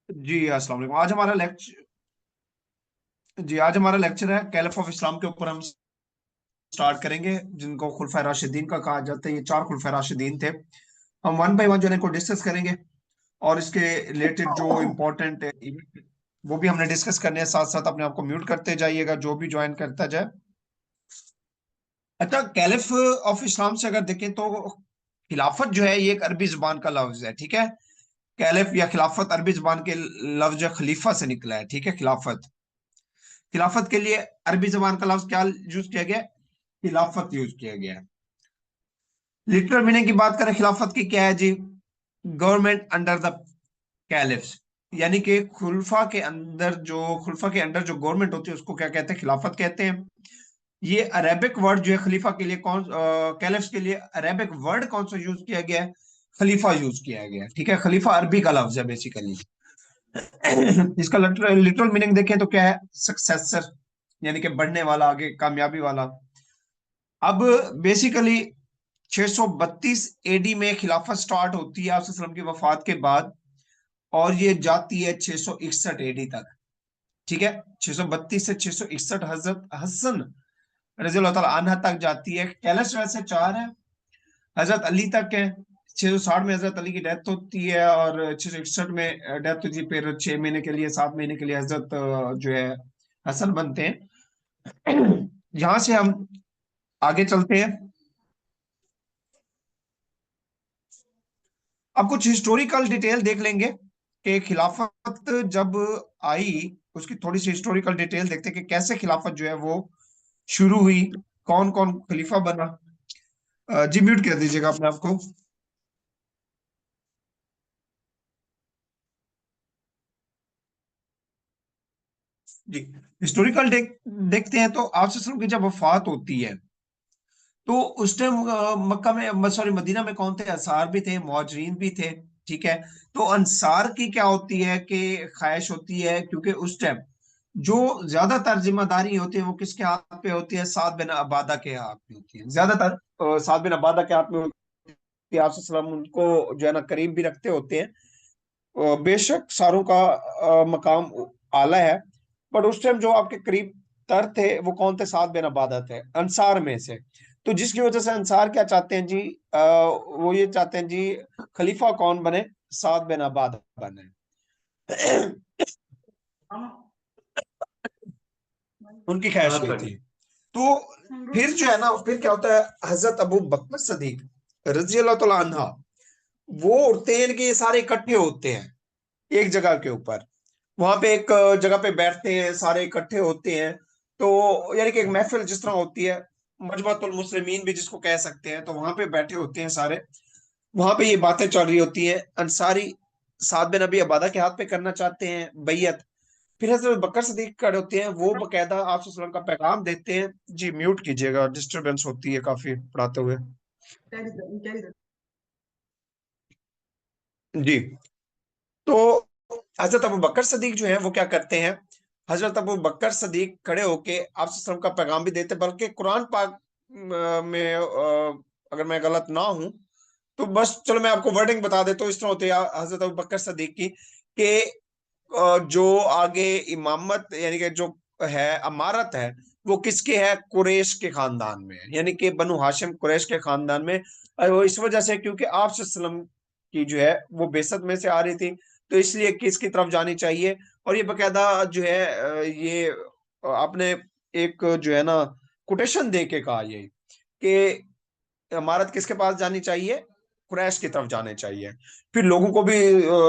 जी अस्सलाम वालेकुम। आज हमारा लेक्चर है कैलिफ ऑफ इस्लाम के ऊपर। हम स्टार्ट करेंगे, जिनको खुलफाए राशिदीन का कहा जाता है। ये चार खुलफाए राशिदीन थे। हम वन बाय वन जो है इनको डिस्कस करेंगे, और इसके रिलेटेड जो इम्पोर्टेंट इवेंट वो भी हमने डिस्कस करने हैं। साथ साथ अपने आप को म्यूट करते जाइएगा जो भी ज्वाइन करता जाए। अच्छा, कैलिफ ऑफ इस्लाम से अगर देखें तो खिलाफत जो है ये एक अरबी जुबान का लफ्ज है, ठीक है। कैलिफ या खिलाफत अरबी जुबान के लफ्ज खलीफा से निकला है, ठीक है। खिलाफत खिलाफत के लिए अरबी जबान का लफ्ज क्या यूज किया गया है? खिलाफत यूज किया गया है। लिटरल मीनिंग की बात करें खिलाफत की, क्या है जी? गवर्नमेंट अंडर द कैलिफ्स, यानी कि खुलफा के अंडर जो गवर्नमेंट होती है उसको क्या कहते हैं? खिलाफत कहते हैं। ये अरेबिक वर्ड जो है खलीफा के लिए कैलिफ्स के लिए अरेबिक वर्ड कौन सा यूज किया गया है? खलीफा यूज किया गया है, ठीक है। खलीफा अरबी का लफ्ज है बेसिकली। इसका लिटरल मीनिंग देखें तो क्या है? सक्सेसर, यानी कि बढ़ने वाला, आगे कामयाबी वाला। अब बेसिकली 632 एडी में खिलाफत स्टार्ट होती है आप की वफात के बाद, और ये जाती है 661 एडी तक, ठीक है। 632 से 661 हजरत हसन रजी अल्लाह ताला अन्हा तक जाती है। कैलस वैसे चार है, हजरत अली तक है। 660 में हजरत अली की डेथ होती है, और 661 में डेथ होती है। फिर 6 महीने के लिए, 7 महीने के लिए हजरत जो है हसन बनते हैं। यहाँ से हम आगे चलते हैं। अब कुछ हिस्टोरिकल डिटेल देख लेंगे कि खिलाफत जब आई, उसकी थोड़ी सी हिस्टोरिकल डिटेल देखते हैं कि कैसे खिलाफत जो है वो शुरू हुई, कौन कौन खलीफा बना। जी म्यूट कर दीजिएगा अपने आप को। जी, हिस्टोरिकल देखते हैं तो आप की जब वफात होती है तो उस टाइम मक्का में, सॉरी, मदीना में कौन थे? अंसार भी थे, मुहाजिरीन भी थे, ठीक है। तो अंसार की क्या होती है कि ख्वाहिश होती है, क्योंकि उस टाइम जो ज्यादातर जिम्मेदारी होती है वो किसके हाथ पे होती है? साद बिन अबादा के हाथ में होती है ज्यादातर। साद बिन अबादा के हाथ में होती है। आप सल्लल्लाहु अलैहि वसल्लम उनको जो है ना करीब भी रखते होते हैं। बेशक सारों का मकाम आला है, बट उस टाइम जो आपके करीब तर थे वो कौन थे? साद बिन अबादा थे, अंसार में से। तो जिसकी वजह से अंसार क्या चाहते हैं जी? वो ये चाहते हैं जी, खलीफा कौन बने? साद बिन अबादा बने। उनकी ख्वाहिश ये थी। तो फिर जो है ना, फिर क्या होता है, हजरत अबू बकर सदीक रजी अल्लाह तआला अन्हा, वो उठते हैं कि ये सारे इकट्ठे होते हैं एक जगह के ऊपर। वहां पे एक जगह पे बैठते हैं, सारे इकट्ठे होते हैं। तो यानी कि एक महफिल जिस तरह होती है, मजमातुल मुस्लिमीन भी जिसको कह सकते हैं, तो वहां पे बैठे होते हैं सारे। वहां पे ये बातें चल रही होती हैं। अंसारी साद बिन अबी अबादा के हाथ पे करना चाहते हैं बैयत। फिर हजरत बकर सदीक खड़े होते हैं, वो बकायदा आप सल्लल्लाहु अलैहि वसल्लम का पैगाम देते हैं। जी म्यूट कीजिएगा, डिस्टरबेंस होती है काफी पढ़ाते हुए। जी। तो हजरत अबू बकर सदीक जो है वो क्या करते हैं? हजरत अबू बकर सदीक खड़े होके आप सल्लल्लाहु अलैहि वसल्लम का पैगाम भी देते हैं। बल्कि कुरान पाक में अगर मैं गलत ना हूं तो बस चलो मैं आपको वर्डिंग बता देता हूँ। इस तरह होती है हजरत अबू बकर सदीक की कि जो आगे इमामत, यानी कि जो है अमारत है, वो किसके है? कुरैश के खानदान में है, यानी कि बनु हाशिम कुरैश के खानदान में। और वो इस वजह से क्योंकि आप सल्लम की जो है वो बेसत में से आ रही थी, तो इसलिए किसकी तरफ जानी चाहिए। और ये बकायदा जो है ये आपने एक जो है ना कोटेशन दे के कहा ये कि इमारत किसके पास जानी चाहिए? कुरैश की तरफ जाने चाहिए। फिर लोगों को भी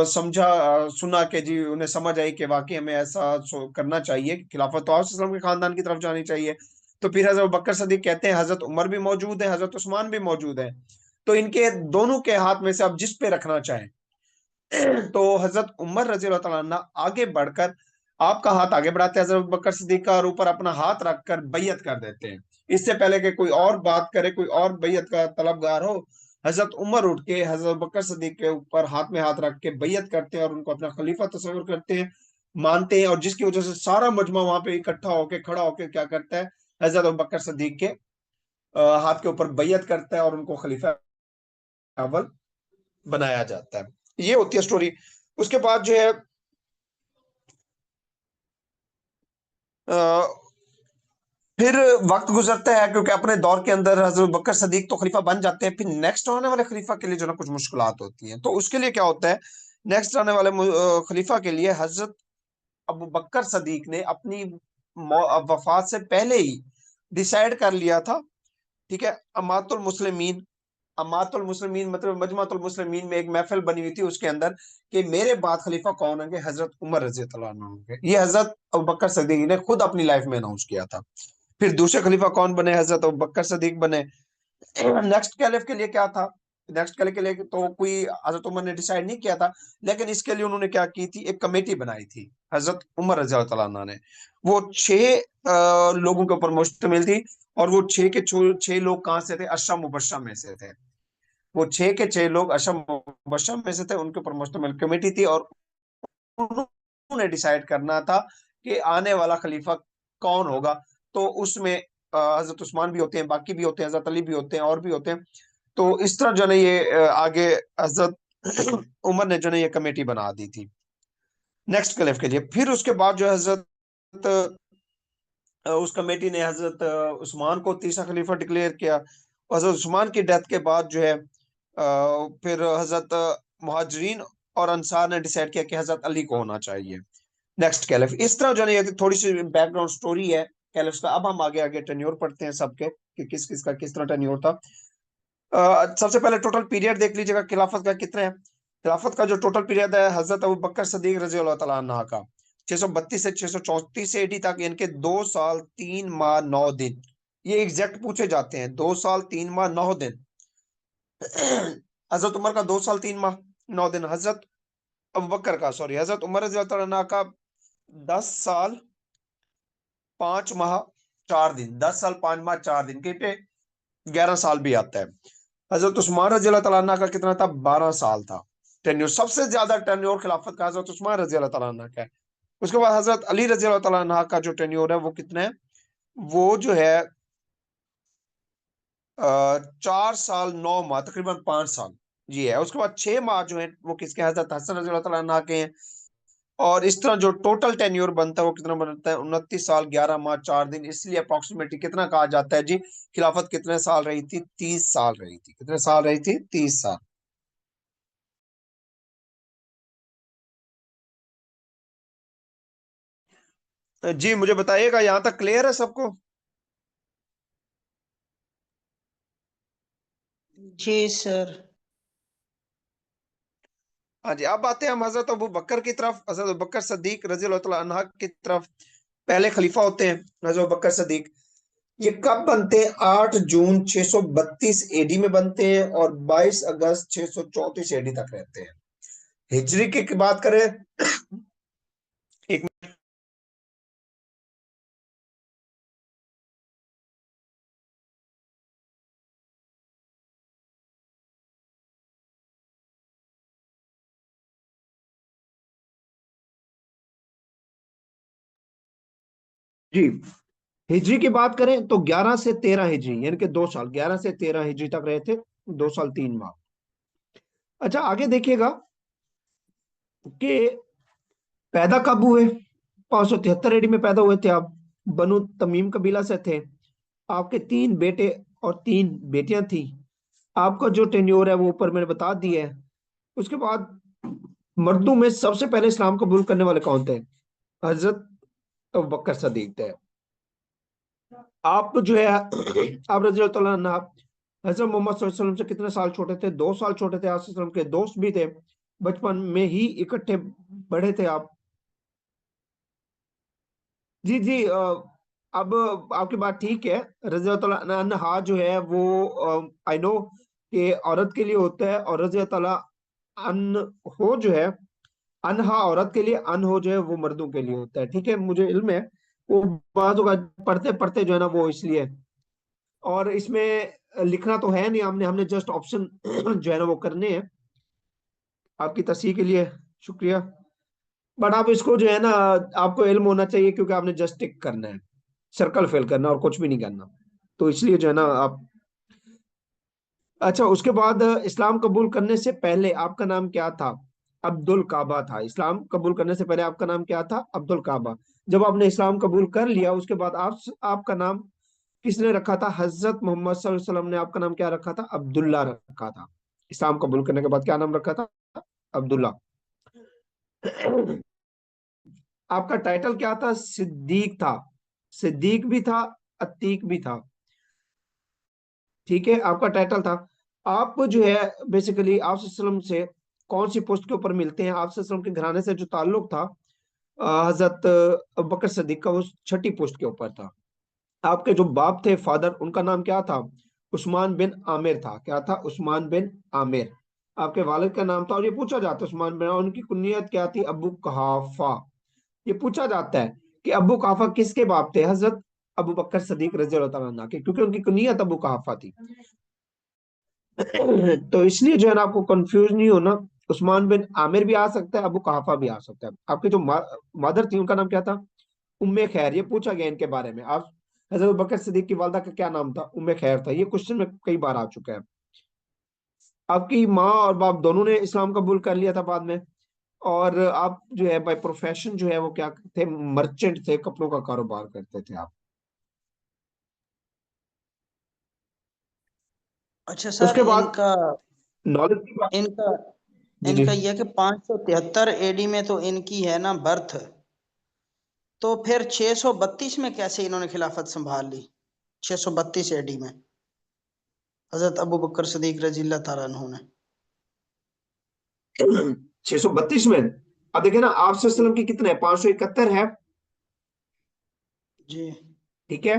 समझा, सुना कि जी, उन्हें समझ आई कि वाकई हमें ऐसा करना चाहिए कि खिलाफत तो के खानदान की तरफ जानी चाहिए। तो फिर हजरत बकर सदीक कहते हैं, हजरत उमर भी मौजूद है, हजरत उस्मान भी मौजूद है, तो इनके दोनों के हाथ में से आप जिस पे रखना चाहें। तो हजरत उमर रजी अल्लाह तआला अन्हु आगे बढ़कर आपका हाथ आगे बढ़ाते हैं हजरत बकर सिद्दीक का, और ऊपर अपना हाथ रखकर बैयत कर देते हैं। इससे पहले कि कोई और बात करे, कोई और बैयत का तलबगार हो, हजरत उमर उठ के हजरत बकर सिद्दीक के ऊपर हाथ में हाथ रख के बैयत करते हैं और उनको अपना खलीफा तस्वीर करते हैं, मानते हैं। और जिसकी वजह से सारा मजमा वहां पे इकट्ठा होके खड़ा होके क्या करता है? हजरत बकर सिद्दीक के हाथ के ऊपर बैयत करता है और उनको खलीफा अव्वल बनाया जाता है। ये होती है स्टोरी। उसके बाद जो है फिर वक्त गुजरता है, क्योंकि अपने दौर के अंदर हजरत बकर सदीक तो खलीफा बन जाते हैं, फिर नेक्स्ट आने वाले खलीफा के लिए जो ना कुछ मुश्किलात होती हैं। तो उसके लिए क्या होता है, नेक्स्ट आने वाले खलीफा के लिए हजरत अबू बकर सदीक ने अपनी वफात से पहले ही डिसाइड कर लिया था, ठीक है। अमातुल मुस्लिमीन, अमातुल मुस्लिमीन मतलब मजमातुल मुस्लिमीन में एक महफिल बनी हुई थी, उसके अंदर कि मेरे बाद खलीफा कौन होंगे, हजरत उमर रजी अल्लाह अन्हु होंगे। ये हजरत अबू बकर सदीक ने खुद अपनी लाइफ में अनाउंस किया था। फिर दूसरे खलीफा कौन बने, हजरत अबू बकर सदीक बने। नेक्स्ट कैलिफ के लिए क्या था, नेक्स्ट कैलिफ के लिए तो कोई हजरत उमर ने डिसाइड नहीं किया था, लेकिन इसके लिए उन्होंने क्या की थी, एक कमेटी बनाई थी हजरत उमर रजी अल्लाह अन्हु ने। वो छह लोगों के ऊपर मुश्तमिल थी, और वो छह के छह लोग कहाँ से थे, अशरा मुबशरा में से थे। वो छह के छह लोग अशरा मुबशरा में से थे, उनके ऊपर मुश्तमिल कमेटी थी, और उन्होंने डिसाइड करना था कि आने वाला खलीफा कौन होगा। तो उसमें हजरत उस्मान भी होते हैं, बाकी भी होते हैं, हजरत अली भी होते हैं, और भी होते हैं। तो इस तरह जो है ये आगे हजरत उमर ने जो है ये कमेटी बना दी थी नेक्स्ट खलीफ के लिए। फिर उसके बाद जो है हजरत उस कमेटी ने हजरत उस्मान को तीसरा खलीफा डिक्लेयर किया। हजरत उस्मान की डेथ के बाद जो है फिर हजरत मुहाजिरीन और अंसार ने डिसाइड किया कि हजरत अली को होना चाहिए नेक्स्ट कैलिफ। इस तरह जो है ये थोड़ी सी बैकग्राउंड स्टोरी है कैलिफ का। अब हम आगे आगे टेन्योर पढ़ते हैं सबके, कि किस किस का किस तरह टेन्योर था। सबसे पहले टोटल पीरियड देख लीजिएगा खिलाफत का कितना है। खिलाफत का जो टोटल पीरियड है हजरत अबू बकर सदीक रजी अल्लाह तआला अन्हा का 632 से 634 एडी तक, इनके 2 साल 3 माह 9 दिन। ये एग्जैक्ट पूछे जाते हैं, 2 साल 3 माह 9 दिन। हजरत उमर का 2 साल 3 माह 9 दिन, हजरत अबू बकर का, सॉरी, हजरत उमर रजी अल्लाह तआला अन्हा का 10 साल 5 माह 4 दिन, 10 साल 5 माह 4 दिन के पे 11 साल भी आता है। हजरत उस्मान रजी अल्लाह तआला अन्हा का कितना था, 12 साल था टेन्योर। सबसे ज्यादा टेन्योर खिलाफत का हजरत उस्मान रजी अल्लाह तआला अन्हा का है। उसके बाद हजरत अली रजी अल्लाह तआला अन्हा का जो टेन्योर है वो कितना है, वो जो है 4 साल 9 माह, तकरीबन 5 साल जी है। उसके बाद 6 माह जो है वो किसके, हजरत हसन रजी अल्लाह तआला अन्हा के हैं। और इस तरह जो टोटल टेन्योर बनता है वो कितना बनता है, 29 साल 11 माह 4 दिन। इसलिए अप्रोक्सीमेटली कितना कहा जाता है जी, खिलाफत कितने साल रही थी, 30 साल रही थी। कितने साल रही थी, 30 साल। जी मुझे बताइएगा, यहाँ तक क्लियर है सबको। जी सर। हाँ जी, अब आते हैं हम हजरत अबू बकर की तरफ, हजरत अबू बकर सदीक रजी अल्लाह तआला अन्हा की तरफ। पहले खलीफा होते हैं हजरत अबू बकर सदीक। ये कब बनते हैं, 8 जून 632 एडी में बनते हैं, और 22 अगस्त 634 एडी तक रहते हैं। हिजरी की बात करें, एक, जी हिजरी की बात करें तो 11 से 13 हिजरी, यानी कि 2 साल, 11 से 13 हिजरी तक रहे थे, 2 साल 3 माह। अच्छा आगे देखिएगा कि पैदा कब हुए। 573 एडी में पैदा हुए थे आप, बनु तमीम कबीला से थे। आपके 3 बेटे और 3 बेटियां थी। आपका जो टेन्योर है वो ऊपर मैंने बता दिया है। उसके बाद मर्दों में सबसे पहले इस्लाम कबूल करने वाले कौन थे, हजरत अबू बकर सदीक थे। आप जो है आप रजी अल्लाह अन्हा हजरत मोहम्मद सल्लल्लाहु अलैहि वसल्लम से कितने साल छोटे थे, 2 साल छोटे थे। आप वसल्लम के दोस्त भी थे, बचपन में ही इकट्ठे बड़े थे आप। जी जी अब आपकी बात ठीक है। रजी अल्लाह अन्हा जो है वो आई नो कि औरत के लिए होता है, और रजी अल्लाह अन हो जो है, अनहा औरत के लिए, अन हो जो है वो मर्दों के लिए होता है। ठीक है, मुझे इल्म है। वो बात होगा पढ़ते पढ़ते जो है ना वो इसलिए। और इसमें लिखना तो है नहीं, हमने हमने जस्ट ऑप्शन जो है ना वो करने हैं। आपकी तस्वीर के लिए शुक्रिया। बट आप इसको जो है ना, आपको इल्म होना चाहिए, क्योंकि आपने जस्ट टिक करना है, सर्कल फिल करना और कुछ भी नहीं करना। तो इसलिए जो है ना आप, अच्छा उसके बाद इस्लाम कबूल करने से पहले आपका नाम क्या था। अब्दुल काबा था। इस्लाम कबूल करने से पहले आपका नाम क्या था? अब्दुल काबा। जब आपने इस्लाम कबूल कर लिया उसके बाद आपका नाम किसने रखा था? हजरत मोहम्मद सल्लल्लाहु अलैहि वसल्लम ने आपका नाम क्या रखा था? अब्दुल्ला रखा था। इस्लाम कबूल करने के बाद क्या नाम रखा था? अब्दुल्ला। आपका टाइटल क्या था? सिद्दीक था। सिद्दीक भी था, अतीक भी था। ठीक है, आपका टाइटल था। आप जो है बेसिकली आप वसल्लम से कौन सी पोस्ट के ऊपर मिलते हैं? आप वसल्लम के घराने से जो ताल्लुक था हजरत अबू बकर सिद्दीक का, वो छठी पोस्ट के ऊपर था। आपके जो बाप थे, फादर, उनका नाम क्या था? उस्मान बिन आमिर था। क्या था? उस्मान बिन आमिर। आपके वालिद का नाम था, और ये पूछा जाता है उस्मान बिन, और उनकी कुनियत क्या थी? अबू कहाफा। ये पूछा जाता है कि अबू कहाफा किसके बाप थे? हजरत अबू बकर सदीक रजी अल्लाह तआला अन्हु के, क्योंकि उनकी कुनियत अबू कहाफा थी। तो इसलिए जो है ना, आपको कंफ्यूज नहीं होना। उस्मान बिन आमिर भी आ सकता है, अबू कहाफा भी आ सकता है। आपकी जो मदर थी उनका नाम क्या था? उम्मे खैर। ये पूछा गया इनके बारे में। आप हजरत अबू बकर सिद्दीक की वालदा का क्या नाम था? उम्मे खैर था। ये क्वेश्चन में कई बार आ चुका है। आपकी माँ और बाप दोनों ने इस्लाम कबूल कर लिया था बाद में, और आप जो है बाय प्रोफेशन जो है वो क्या थे? मर्चेंट थे, कपड़ों का कारोबार करते थे आप। अच्छा सर, उसके बाद इनका नॉलेज की बात। इनका जी जी। इनका यह कि 573 एडी में तो इनकी है ना बर्थ, तो फिर 632 में कैसे इन्होंने खिलाफत संभाल ली? 632 एडी में हजरत अबू बकर सदीक रजी अल्लाह तआला अन्हु ने। 632 में, अब देखिए ना, आप वसल्लम की कितने? 571 है। जी ठीक है,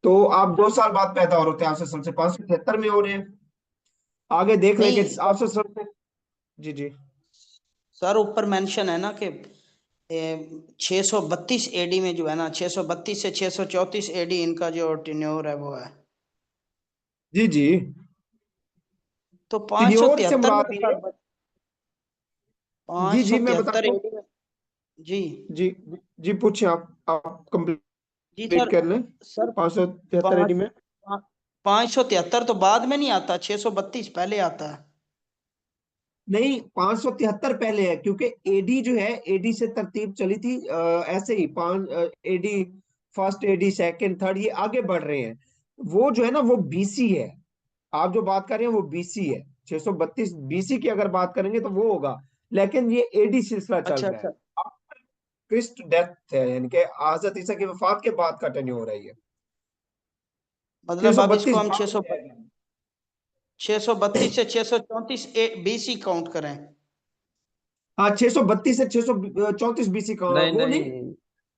तो आप 2 साल बाद पैदा हो रहे थे। आप वसल्लम से 573 में हो रहे हैं। आगे देख लेंगे नहीं आप वसल्लम से। जी जी। सर, ऊपर मेंशन है ना कि 632 एडी में जो है ना, 632 से 634 एडी इनका जो टेन्योर है वो है। जी जी। तो पाँच सौ टिन्योर से तिहत्तर में मुराद तो ये। सर पाँच जी सौ जी, मैं तिहत्तर बताता हूँ। एडी में। जी जी जी, पूछिए आप कंप्लीट जी सर। कर लें। सर 573 पाँच एडी में। 573 तो बाद में नहीं आता, 632 पहले आता है। नहीं, 573 पहले है, क्योंकि एडी जो है, एडी से तरतीब चली थी ऐसे ही। पांच AD, first AD, second, third, ये आगे बढ़ रहे हैं। वो जो है ना, वो बीसी है। आप जो बात कर रहे हैं वो बीसी है। 632 बीसी की अगर बात करेंगे तो वो होगा, लेकिन ये एडी सिलसिला चल अच्छा रहा है। अच्छा। क्रिस्ट डेथ है, यानी कि हजरत ईसा की वफात के बाद का टेन्योर हो रही है। छह मतलब सौ अब इसको बत्तीस हम बाद में जाएगा। 632 से 634 बीसी काउंट करें? हाँ, 632 से 634 बीसी का, नहीं वो नहीं। नहीं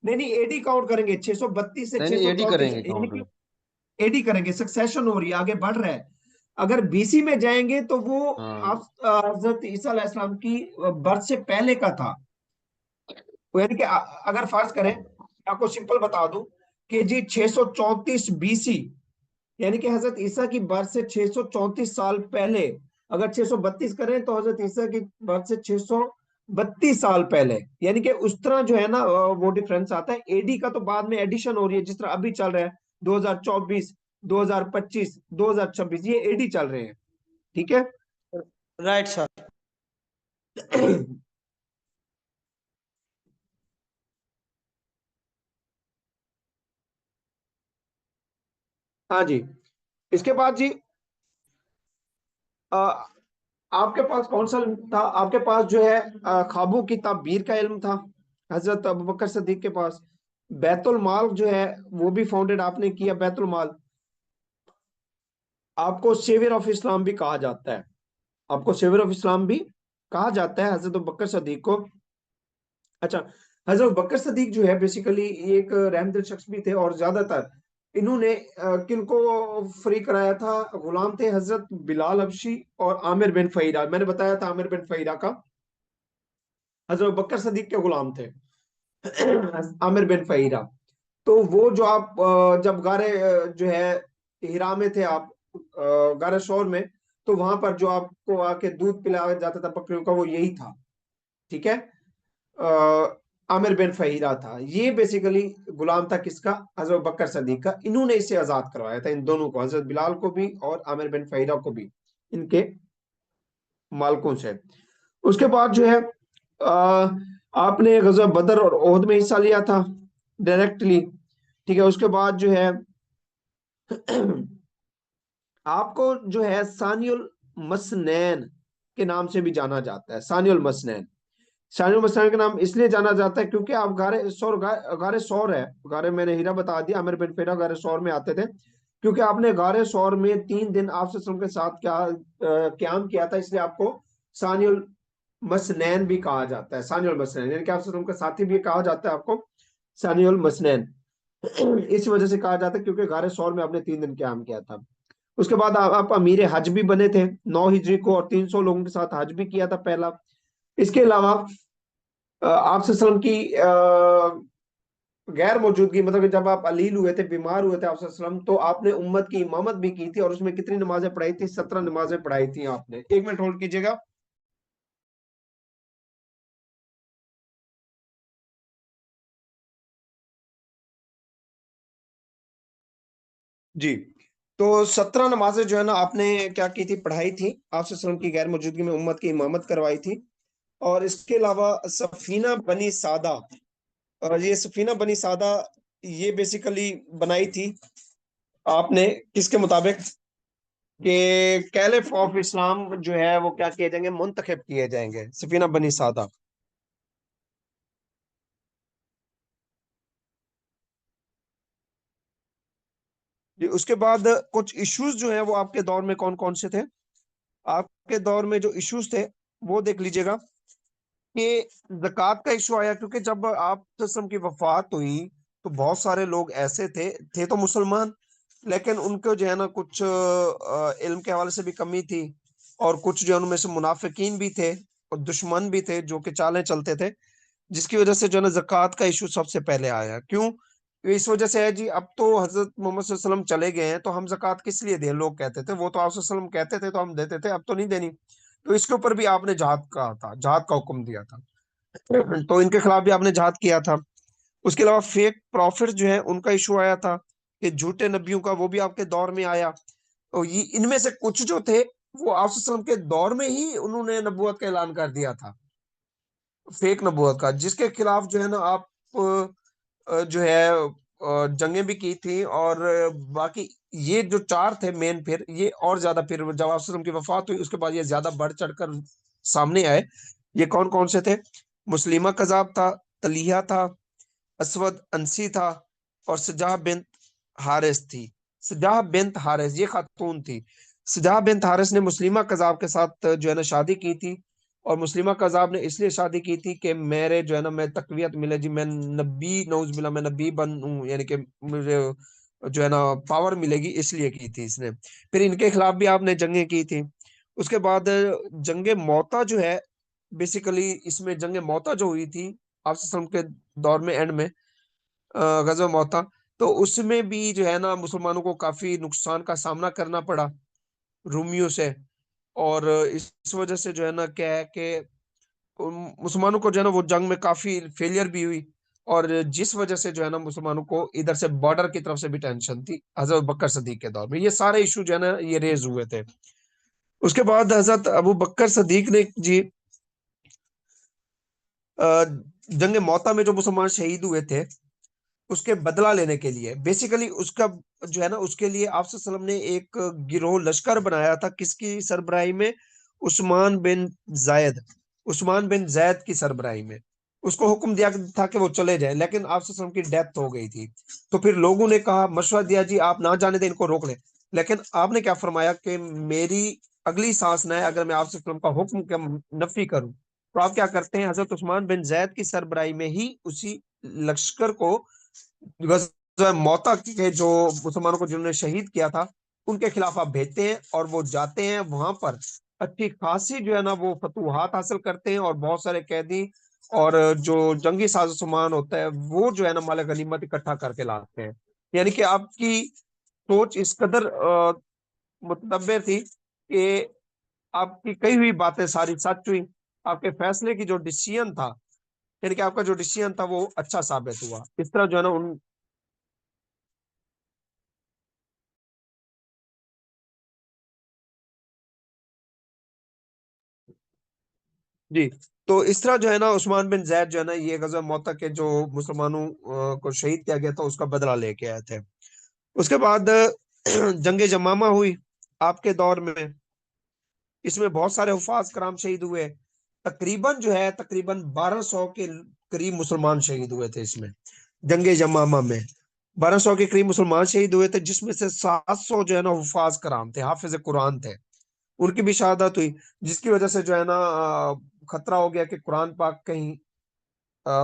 नहीं नहीं, एडी काउंट करेंगे। 632 से नहीं नहीं, एडी 634, करेंगे यानी काउंट। कि एडी करेंगे। सक्सेशन हो रही है, आगे बढ़ रहा है। अगर बीसी में जाएंगे तो वो हाँ। आप हजरत ईसा अलैहिस्सलाम की बर्थ से पहले का था। वो यानी कि अगर फर्ज करें, मैं आपको सिंपल बता दूं कि जी 634 बीसी, यानी कि हजरत ईसा की बर्थ से 634 साल पहले। अगर 632 करें तो हजरत ईसा की बर्थ से 632 साल पहले, यानी कि उस तरह जो है ना वो डिफरेंस आता है। एडी का तो बाद में एडिशन हो रही है, जिस तरह अभी चल रहा है 2024, 2025, 2026, ये एडी चल रहे हैं। ठीक है। Right sir. हाँ जी। इसके बाद जी अ, आपके पास कौन सा इल्म था? आपके पास जो है ख्वाबों की ताबीर का इल्म था। हजरत अबू बकर सिद्दीक के पास बैतुल माल जो है वो भी फाउंडेड आपने किया। बैतुल माल, आपको सेवियर ऑफ इस्लाम भी कहा जाता है। आपको सेवियर ऑफ इस्लाम भी कहा जाता है हजरत अबू बकर सिद्दीक को। अच्छा, हजरत अबू बकर सिद्दीक जो है बेसिकली एक रहमदिल शख्स भी थे, और ज्यादातर इन्होंने किनको फ्री कराया था? गुलाम थे हजरत बिलाल हबशी और आमिर बिन फहीरा। मैंने बताया था आमिर बिन फहीरा का हजरत अबू बकर सिद्दीक के गुलाम थे। आमिर बिन फहीरा। तो वो जो आप जब गारे जो है हिरा में थे आप, गारे शोर में, तो वहां पर जो आपको आके दूध पिलाया जाता था बकरियों का, वो यही था। ठीक है। आमिर बिन फहीरा था। ये बेसिकली गुलाम था किसका? हजरत बकर सदीक का। इन्होंने इसे आजाद करवाया था, इन दोनों को, हजरत बिलाल को भी और आमिर बिन फहीरा को भी, इनके मालकों से। उसके बाद जो है आपने गज़वा बदर और ओहद में हिस्सा लिया था डायरेक्टली। ठीक है, उसके बाद जो है आपको जो है सानियुल मसनैन के नाम से भी जाना जाता है। सानियुल मसनैन, सानियुल मसनैन के नाम इसलिए जाना जाता है क्योंकि आप गारे सौर है, गारे मैंने हीरा बता दिया, आमिर बिन फेरा गारे सौर में आते थे, क्योंकि आपने गारे सौर में 3 दिन आप के साथ क्या क्याम किया था, इसलिए आपको सानियुल मसनैन भी कहा जाता है। सानियुल मसनैन यानी कि आप के साथी भी कहा जाता है आपको सानियुल मसनैन। इस वजह से कहा जाता है क्योंकि गारे सौर में आपने 3 दिन क्याम किया था। उसके बाद आप अमीर हज भी बने थे 9 हिजरी को, और 300 लोगों के साथ हज भी किया था पहला। इसके अलावा आप सल्लम की गैर मौजूदगी, मतलब कि जब आप अलील हुए थे, बीमार हुए थे आप सल्लम, तो आपने उम्मत की इमामत भी की थी, और उसमें कितनी नमाजें पढ़ाई थी? 17 नमाजें पढ़ाई थी आपने। 1 मिनट होल्ड कीजिएगा। जी, तो 17 नमाजें जो है ना आपने क्या की थी? पढ़ाई थी। आप सल्लम की गैर मौजूदगी में उम्मत की इमामत करवाई थी। और इसके अलावा सफीना बनी सादा, और ये सफीना बनी सादा ये बेसिकली बनाई थी आपने किसके मुताबिक? कि कैलिफ ऑफ इस्लाम जो है वो क्या किए जाएंगे? मुंतखब किए जाएंगे, सफीना बनी सादा। जी, उसके बाद कुछ इश्यूज जो है वो आपके दौर में कौन कौन से थे? आपके दौर में जो इश्यूज थे वो देख लीजिएगा कि ज़कात का इशू आया, क्योंकि जब आप की वफात हुई तो बहुत सारे लोग ऐसे थे तो मुसलमान, लेकिन उनको जो है ना कुछ इल्म के हवाले से भी कमी थी, और कुछ जो है उनमें से मुनाफिकीन भी थे और दुश्मन भी थे जो कि चालें चलते थे, जिसकी वजह से जो है ना ज़कात का इशू सबसे पहले आया। क्यों? इस वजह से है जी, अब तो हजरत मोहम्मद सल्लल्लाहु अलैहि वसल्लम चले गए हैं तो हम ज़कात किस लिए दें? लोग कहते थे, वो तो आप सल्लल्लाहु अलैहि वसल्लम कहते थे तो हम देते थे, अब तो नहीं देनी। तो इसके ऊपर भी आपने जहाद कहा था, जहाद का हुक्म दिया था। तो इनके खिलाफ भी आपने जहाद किया था। उसके अलावा फेक प्रॉफिट जो है उनका इशू आया था, कि झूठे नबियों का, वो भी आपके दौर में आया। तो ये इनमें से कुछ जो थे वो आप सल्लल्लाहु अलैहि वसल्लम के दौर में ही उन्होंने नबूवत का ऐलान कर दिया था, फेक नबूवत का, जिसके खिलाफ जो है ना आप जो है जंगें भी की थी। और बाकी ये जो चार थे मेन, फिर ये और ज्यादा, फिर जब आप सल्लल्लाहु अलैहि वसल्लम की वफात हुई उसके बाद ये ज्यादा बढ़ चढ़कर सामने आए। ये कौन कौन से थे? मुस्लिमा कजाब था, तलिया था, असवद अंसी था, और सजाह बिन हारिस थी। सजाह बिन हारिस ये खातून थी। सजाह बिन हारिस ने मुस्लिमा कजाब के साथ जो है ना शादी की थी, और मुस्लिमा कजाब ने इसलिए शादी की थी कि मेरे जो है ना मैं तकवीत मिले जी, मैं नबी, नौज बिल्ला, मैं नबी बनूं, यानी कि मुझे जो है ना पावर मिलेगी, इसलिए की थी इसने। फिर इनके खिलाफ भी आपने जंगें की थी। उसके बाद जंगे मौता जो है, बेसिकली इसमें जंगे मौता जो हुई थी आप के दौर में, एंड में गजवा मौता, तो उसमें भी जो है ना मुसलमानों को काफी नुकसान का सामना करना पड़ा रूमियों से। और इस वजह से जो है ना क्या है कि मुसलमानों को जो है ना वो जंग में काफी फेलियर भी हुई, और जिस वजह से जो है ना मुसलमानों को इधर से बॉर्डर की तरफ से भी टेंशन थी हजरत बकर सदीक के दौर में। ये सारे इशू जो है ना ये रेज हुए थे। उसके बाद हजरत अबू बकर सदीक ने जी अ, जंग मौता में जो मुसलमान शहीद हुए थे उसके बदला लेने के लिए, बेसिकली उसका जो है ना उसके लिए आप सल्लल्लाहु अलैहि वसल्लम ने एक गिरोह लश्कर बनाया था, किसकी सरबराही में? उस्मान बिन जायद, उस्मान बिन जैद की सरबराही में। उसको हुक्म दिया था कि वो चले जाए, लेकिन आप सल्लल्लाहु अलैहि वसल्लम की डेथ हो गई थी। तो फिर लोगों ने कहा, मशवरा दिया जी आप ना जाने दें, इनको रोक लें। लेकिन आपने क्या फरमाया कि मेरी अगली सांस न है अगर मैं आप सल्लल्लाहु अलैहि वसल्लम का हुक्म का नफी करूं। तो आप क्या करते हैं? हजरत उस्मान बिन जैद की सरबराही में ही उसी लश्कर को, गज़वा मौता के जो मुसलमानों को जिन्होंने शहीद किया था, उनके खिलाफ आप भेजते हैं, और वो जाते हैं वहां पर अच्छी खासी जो है ना वो फतूहात हासिल करते हैं, और बहुत सारे कैदी और जो जंगी साजो सामान होता है वो जो है ना माल गनीमत इकट्ठा करके लाते हैं। यानी कि आपकी सोच इस कदर मुतब्बर थी कि आपकी कही हुई बातें सारी सच हुई, आपके फैसले की जो डिसीजन था, यानी कि आपका जो डिसीजन था वो अच्छा साबित हुआ। इस तरह जो है ना उन, जी। तो इस तरह जो है ना उस्मान बिन जैद जो है ना ये गज़वा मौता के जो मुसलमानों को शहीद किया गया था उसका बदला लेके आए थे। उसके बाद जंग जमामा हुई आपके दौर में। इसमें बहुत सारे हुफाज कराम शहीद हुए। तकरीबन जो है तकरीबन 1200 के करीब मुसलमान शहीद हुए थे इसमें, जंग जमामा में। 1200 के करीब मुसलमान शहीद हुए थे, जिसमें से 700 जो है ना हुफाज कराम थे, हाफिज कुरान थे। उनकी भी शहादत हुई, जिसकी वजह से जो है ना खतरा हो गया कि कुरान पाक कहीं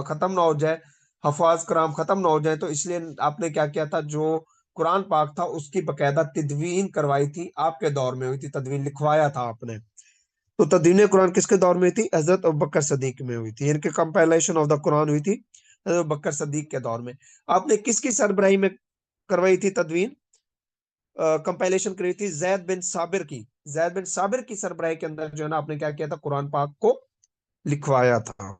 खत्म ना हो जाए, हफाज कराम खत्म ना हो जाए। तो इसलिए आपने क्या किया था, जो कुरान पाक था उसकी बकायदा तदवीन करवाई थी, आपके दौर में हुई थी, तदवीन लिखवाया था आपने। तो तदवीन कुरान किसके दौर में हुई थी? हजरत अबू बकर सदीक में हुई थी, इनके कंपाइलेशन ऑफ द कुरान हुई थी हजरत अबू बकर सदीक के दौर में। आपने किसकी सरबराही में करवाई थी तदवीन, कंपाइलेशन करी थी? जैद बिन साबिर की। जैद बिन साबिर की सरबराही के अंदर जो है ना आपने क्या किया था, कुरान पाक को लिखवाया था।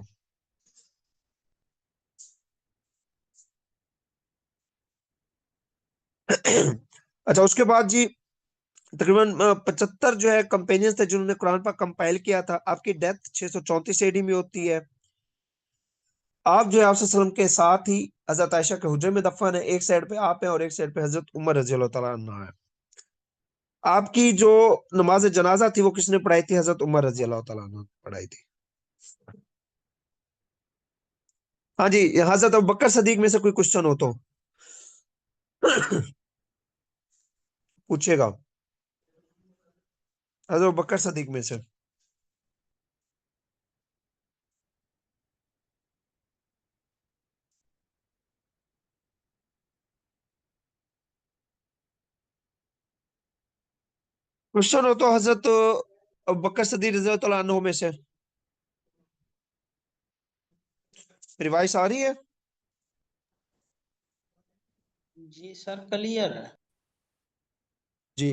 अच्छा, उसके बाद जी तकरीबन 75 जो है कंपेनियंस थे जिन्होंने कुरान पाक कंपाइल किया था। आपकी डेथ 634 एडी में होती है। आप जो है आप वसल्लम के साथ ही हजरत आयशा के हुजरे में दफन है। एक साइड पे आप हैं और एक साइड पे हजरत उमर रजी अल्लाह तआला अन्हा है। आपकी जो नमाज जनाजा थी वो किसने पढ़ाई थी? हजरत उमर रजी अल्लाह तआला अन्हा ने पढ़ाई थी। हाँ जी, हजरत अबू बकर सदीक में से कोई क्वेश्चन हो तो पूछेगा, हजरत अबू बकर सदीक में से। क्वेश्चन हो तो हजरत अबू बकर सदीक रजी अल्लाह तआला अन्हु में से। रिवाइस आ रही है? जी सर, क्लियर है। जी।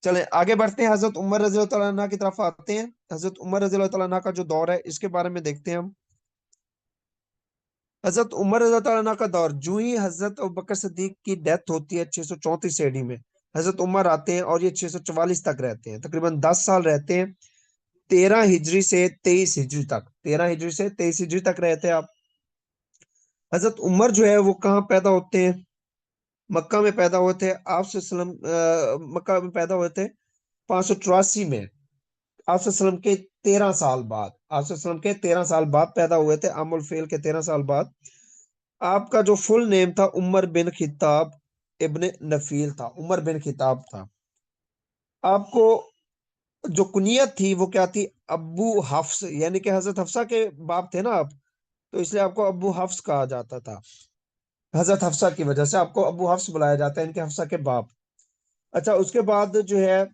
चले आगे बढ़ते हैं, हजरत उमर रजी अल्लाह तआला अन्हा की तरफ आते हैं। हजरत उमर रजी अल्लाह तआला अन्हा का जो दौर है इसके बारे में देखते हैं हम। हजरत उमर रजी अल्लाह तआला अन्हा का दौर, जो ही हजरत अबू बकर सिद्दीक की डेथ होती है 634 एडी में, हजरत उमर आते हैं और ये 644 तक रहते हैं, तकरीबन 10 साल रहते हैं। 13 हिजरी से 23 हिजरी तक, 13 हिजरी से 23 हिजरी तक रहते हैं आप। हजरत उमर जो है वो कहाँ पैदा होते हैं? मक्का में पैदा हुए थे आप सल्लम, मक्का में पैदा हुए थे 584 में। आप सल्लम के 13 साल बाद, आप सल्लम के 13 साल बाद पैदा हुए थे, अमुल फेल के 13 साल बाद। आपका जो फुल नेम था उमर बिन खिताब इब्ने नफील था, उमर बिन खिताब था। आपको जो कुनियत थी वो क्या थी? अब्बू हफ्स, यानी कि हजरत हफ्सा के बाप थे ना आप, तो इसलिए आपको अब्बू हफ्स कहा जाता था। हजरत हफ्सा की वजह से आपको अब्बू हफ्स बुलाया जाता है, इनके हफ्सा के बाप। अच्छा, उसके बाद जो है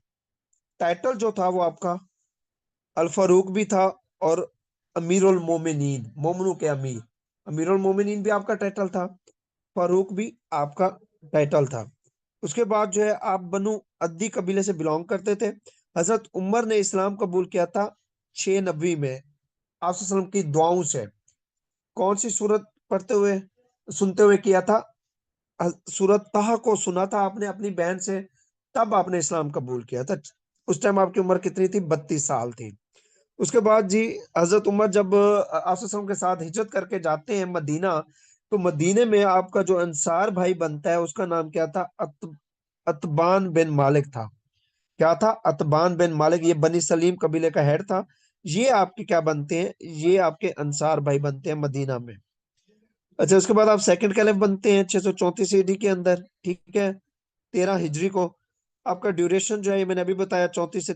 टाइटल जो था वो आपका अल फारूक भी था, और अमीरुल मोमिनीन, मोमनू के अमीर, अमीरुल मोमिनीन भी आपका टाइटल था, फारूक भी आपका टाइटल था। उसके बाद जो है आप बनु अद्दी कबीले से बिलोंग करते थे। हजरत उमर ने इस्लाम कबूल किया था 690 में, आप वसल्लम की दुआओं से। कौन सी सूरत पढ़ते हुए, सुनते हुए किया था? सूरत ताहा को सुना था आपने अपनी बहन से, तब आपने इस्लाम कबूल किया था। उस टाइम आपकी उम्र कितनी थी? 32 साल थी। उसके बाद जी हजरत उमर जब आप के साथ हिजरत करके जाते हैं मदीना, तो मदीने में आपका जो अंसार भाई बनता है उसका नाम क्या था? अतबान बिन मालिक था। क्या था? अतबान बिन मालिक, ये बनी सलीम कबीले का हेड था। ये आपके क्या बनते हैं? ये आपके अंसार भाई बनते हैं मदीना में। अच्छा, उसके बाद आप सेकंड कैलिफ बनते हैं 634 ईडी के अंदर, ठीक है, 13 हिजरी को। आपका ड्यूरेशन जो है ये मैंने अभी बताया 34 से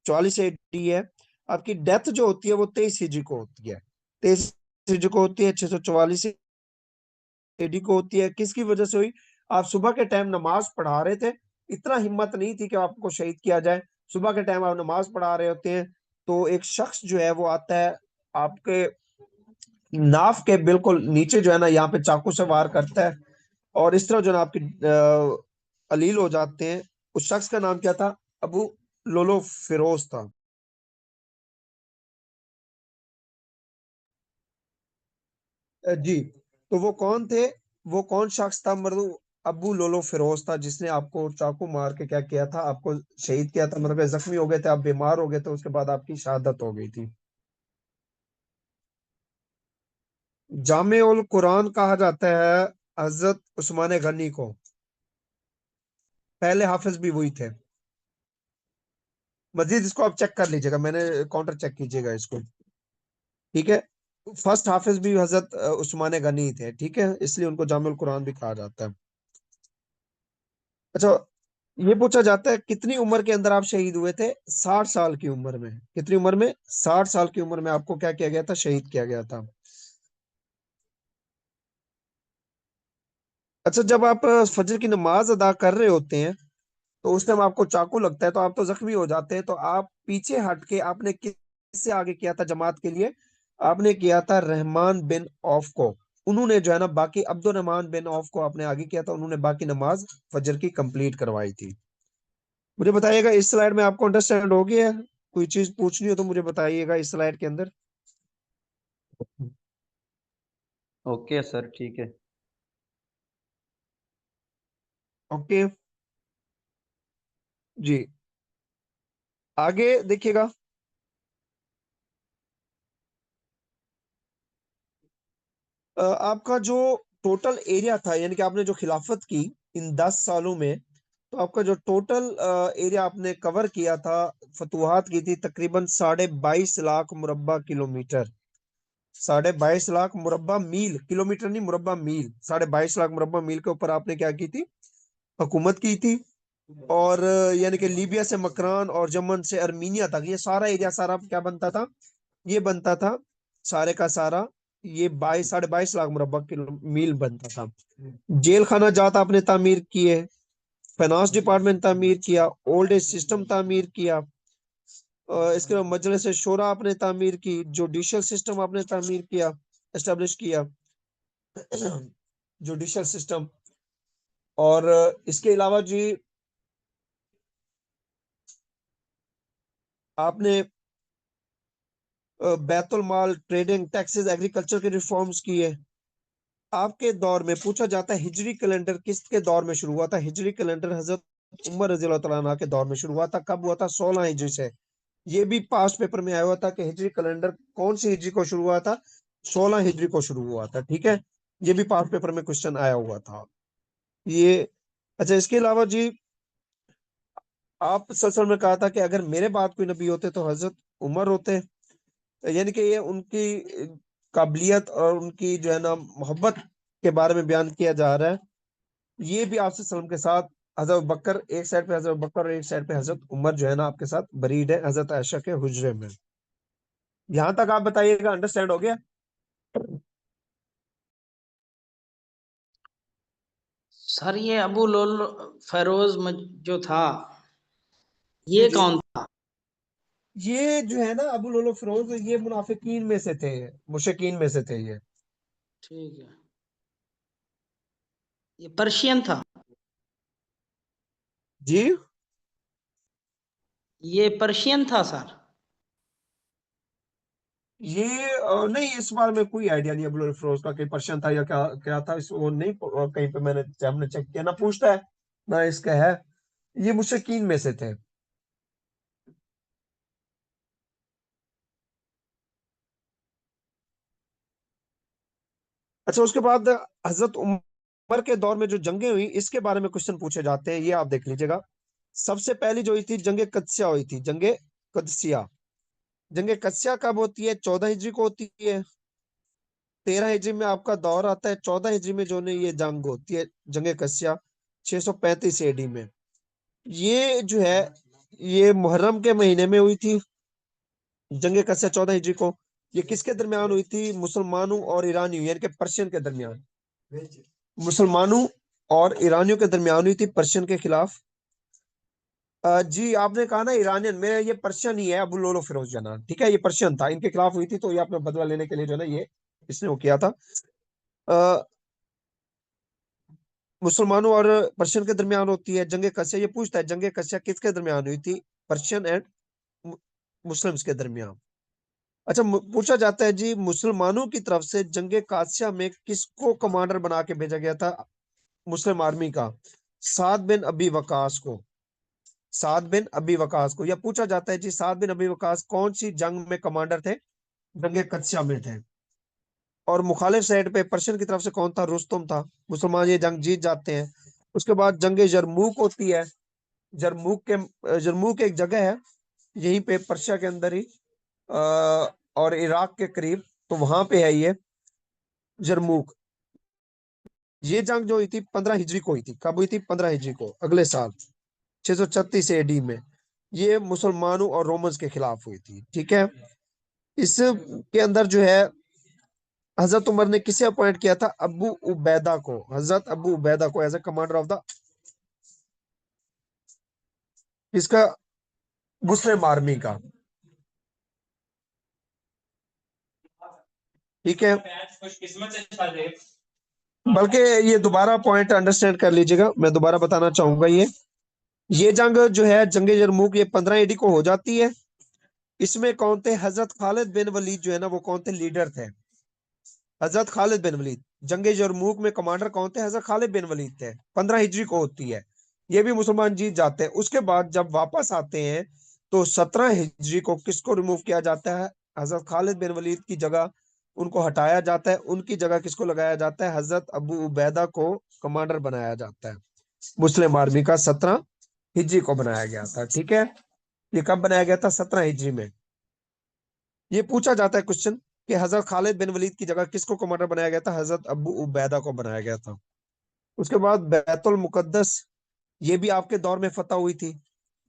44 एडी है। आपकी डेथ जो होती है वो 23 हिजरी को होती है, 23 हिजरी को होती है, 644 एडी को होती है। किसकी वजह से हुई? आप सुबह के टाइम नमाज पढ़ा रहे थे, इतना हिम्मत नहीं थी कि आपको शहीद किया जाए। सुबह के टाइम आप नमाज पढ़ा रहे होते हैं, तो एक शख्स जो है वो आता है, आपके नाफ के बिल्कुल नीचे जो है ना यहाँ पे चाकू से वार करता है, और इस तरह जो है ना आपकी अलील हो जाते हैं। उस शख्स का नाम क्या था? अबू लोलो फिरोज था। जी। तो वो कौन थे? वो कौन शख्स था? मतलब अबू लोलो फिरोज था, जिसने आपको चाकू मार के क्या किया था? आपको शहीद किया था, मतलब जख्मी हो गए थे आप, बीमार हो गए थे, उसके बाद आपकी शहादत हो गई थी। जामे उल कुरान कहा जाता है हजरत उस्मान गनी को। पहले हाफिज भी वही थे। मजीद इसको आप चेक कर लीजिएगा, मैंने काउंटर चेक कीजिएगा इसको। ठीक है। फर्स्ट हाफिज भी हजरत उस्मान गनी थे, ठीक है, इसलिए उनको जामुल कुरान भी कहा जाता है। अच्छा, ये पूछा जाता है कितनी उम्र के अंदर आप शहीद हुए थे? 60 साल की उम्र में। कितनी उम्र में? 60 साल की उम्र में आपको क्या किया गया था? शहीद किया गया था। अच्छा, जब आप फजर की नमाज अदा कर रहे होते हैं तो उस टाइम आपको चाकू लगता है तो आप तो जख्मी हो जाते हैं, तो आप पीछे हट के आपने किससे आगे किया था जमात के लिए? आपने किया था रहमान बिन औफ को। उन्होंने जो है ना बाकी अब्दुल रहमान बिन औफ को आपने आगे किया था, उन्होंने बाकी नमाज फजर की कंप्लीट करवाई थी। मुझे बताइएगा इस स्लाइड में आपको अंडरस्टैंड हो गया है? कोई चीज पूछनी हो तो मुझे बताइएगा इस स्लाइड के अंदर। ओके सर, ठीक है। ओके जी, आगे देखिएगा। आपका जो टोटल एरिया था, यानी कि आपने जो खिलाफत की इन 10 सालों में, तो आपका जो टोटल एरिया आपने कवर किया था, फतुहात की थी, तकरीबन 22.5 लाख मुरब्बा किलोमीटर। 22.5 लाख मुरब्बा मील, किलोमीटर नहीं, मुरब्बा मील। 22.5 लाख मुरब्बा मील के ऊपर आपने क्या की थी? हुकूमत की थी। और यानी कि लीबिया से मकरान और यमन से अर्मीनिया तक ये सारा एरिया सारा क्या बनता था? ये बनता था सारे का सारा, ये 22.5 लाख मुरब्बा किलो मील बनता था। जेल खाना जात आपने तामीर किए, फाइनेंस डिपार्टमेंट तामीर किया, ओल्ड एज सिस्टम तामीर किया, इसके बाद मजलिस शोरा आपने तामीर की, जुडिशियल सिस्टम आपने तामीर किया, एस्टेब्लिश किया जुडिशियल सिस्टम। और इसके अलावा जी आपने बैतुल माल, ट्रेडिंग, टैक्सेस, एग्रीकल्चर के रिफॉर्म्स किए। आपके दौर में पूछा जाता है हिजरी कैलेंडर किसके दौर में शुरू हुआ था? हिजरी कैलेंडर हजरत उमर रजी अल्लाह तआला अन्हु के दौर में शुरू हुआ था। कब हुआ था? 16 हिजरी से। ये भी पास्ट पेपर में आया हुआ था कि हिजरी कैलेंडर कौन सी हिजरी को शुरू हुआ था? 16 हिजरी को शुरू हुआ था, ठीक है। ये भी पास्ट पेपर में क्वेश्चन आया हुआ था ये। अच्छा, इसके अलावा जी आप सल्लल्लाहु में कहा था कि अगर मेरे बाद कोई नबी होते तो हजरत उमर होते। यानी कि ये उनकी काबिलियत और उनकी जो है ना मोहब्बत के बारे में बयान किया जा रहा है। ये भी आपसे सल्लम के साथ हजरत बकर एक साइड पे, हजरत बकर और एक साइड पे हजरत उमर जो है ना आपके साथ बरीड है हजरत आयशा के हुजरे में। यहां तक आप बताइएगा, अंडरस्टैंड हो गया? सर ये अबू लोल फेरोज जो था, जी ये जी, कौन था? ये जो है ना अबू लुलु फिरोज, ये मुनाफिकीन में से थे, मुशरिकीन में से थे ये। ठीक है, ये पर्शियन था। जी, ये पर्शियन था सर। ये नहीं, इस बारे में कोई आइडिया नहीं अबू लुलु फिरोज का कि पर्शियन था या क्या क्या था, इस वो नहीं कहीं पे मैंने हमने चेक किया ना, पूछता है ना इसका है। ये मुशरिकीन में से थे। अच्छा, उसके बाद हजरत उमर के दौर में जो जंगें हुई इसके बारे में क्वेश्चन पूछे जाते हैं, ये आप देख लीजिएगा। सबसे पहली जो हुई थी जंगे कदसिया हुई थी, जंगे कदसिया। जंगे कदसिया कब होती है? 14 हिजरी को होती है। 13 हिजरी में आपका दौर आता है, 14 हिजरी में जो ने ये जंग होती है जंगे कदसिया, 635 एडी में। ये जो है ये मुहर्रम के महीने में हुई थी जंगे कदसिया, 14 हिजरी को। ये किसके दरमियान हुई थी? मुसलमानों और ईरानियों यानी कि पर्शियन के दरमियान। मुसलमानों और ईरानियों के दरमियान हुई थी पर्शियन के खिलाफ। जी, आपने कहा ना ईरानियन में, ये पर्शियन ही है अबू लोलो फिरोज जना, ठीक है, ये पर्शियन था, इनके खिलाफ हुई थी, तो ये अपना बदला लेने के लिए जो है ना ये इसने वो किया था। अ, मुसलमानों और पर्शियन के दरमियान होती है जंगे कसिया। ये पूछता है जंगे कसिया किसके दरमियान हुई थी? पर्शियन एंड मुस्लिम्स के दरमियान। अच्छा, पूछा जाता है जी मुसलमानों की तरफ से जंगे कासिया में किसको कमांडर बना के भेजा गया था मुस्लिम आर्मी का? साद बिन अबी वकास को। साद बिन अबी वकास को। या पूछा जाता है जी साद बिन अबी वकास कौन सी जंग में कमांडर थे? जंगे कदसिया में थे। और मुखालिफ साइड पे पर्शियन की तरफ से कौन था? रुस्तुम था। मुसलमान ये जंग जीत जाते हैं। उसके बाद जंग यरमूक होती है। जरमूक एक जगह है यहीं पे पर्शिया के अंदर ही, अ, और इराक के करीब, तो वहां पे है ये जरमूक। ये जंग जो हुई थी 15 हिजरी को हुई थी। कब हुई थी? 15 हिजरी को, अगले साल 636 एडी में। ये मुसलमानों और रोमन्स के खिलाफ हुई थी, ठीक है। इसके अंदर जो है हजरत उमर ने किसे अपॉइंट किया था? अबू उबैदा को, हजरत अबू उबैदा को as a commander of the, इसका, मुस्लिम आर्मी का, ठीक है। बल्कि ये दोबारा पॉइंट अंडरस्टैंड कर लीजिएगा, मैं दोबारा बताना चाहूंगा। ये जंग जो है जंग यरमूक, ये 15 एडी को हो जाती है। इसमें कौन थे? हजरत खालिद बिन वलीद जो है ना, वो कौन थे? लीडर थे। हजरत खालिद बिन वलीद। जंग यरमूक में कमांडर कौन थे? हजरत खालिद बिन वलीद थे। 15 हिजरी को होती है। ये भी मुसलमान जीत जाते हैं। उसके बाद जब वापस आते हैं तो 17 हिजरी को किसको रिमूव किया जाता है? हजरत खालिद बिन वलीद की जगह उनको हटाया जाता है। उनकी जगह किसको लगाया जाता है? हजरत अबू उबैदा को कमांडर बनाया जाता है। मुस्लिम आर्मी का 17 हिजरी को बनाया गया था, ठीक है। ये कब बनाया गया था? 17 हिजरी में। ये पूछा जाता है क्वेश्चन कि हजरत खालिद बिन वलीद की जगह किसको कमांडर बनाया गया था? हजरत अबू उबैदा को बनाया गया था। उसके बाद बैतुल मुकद्दस, ये भी आपके दौर में फतह हुई थी।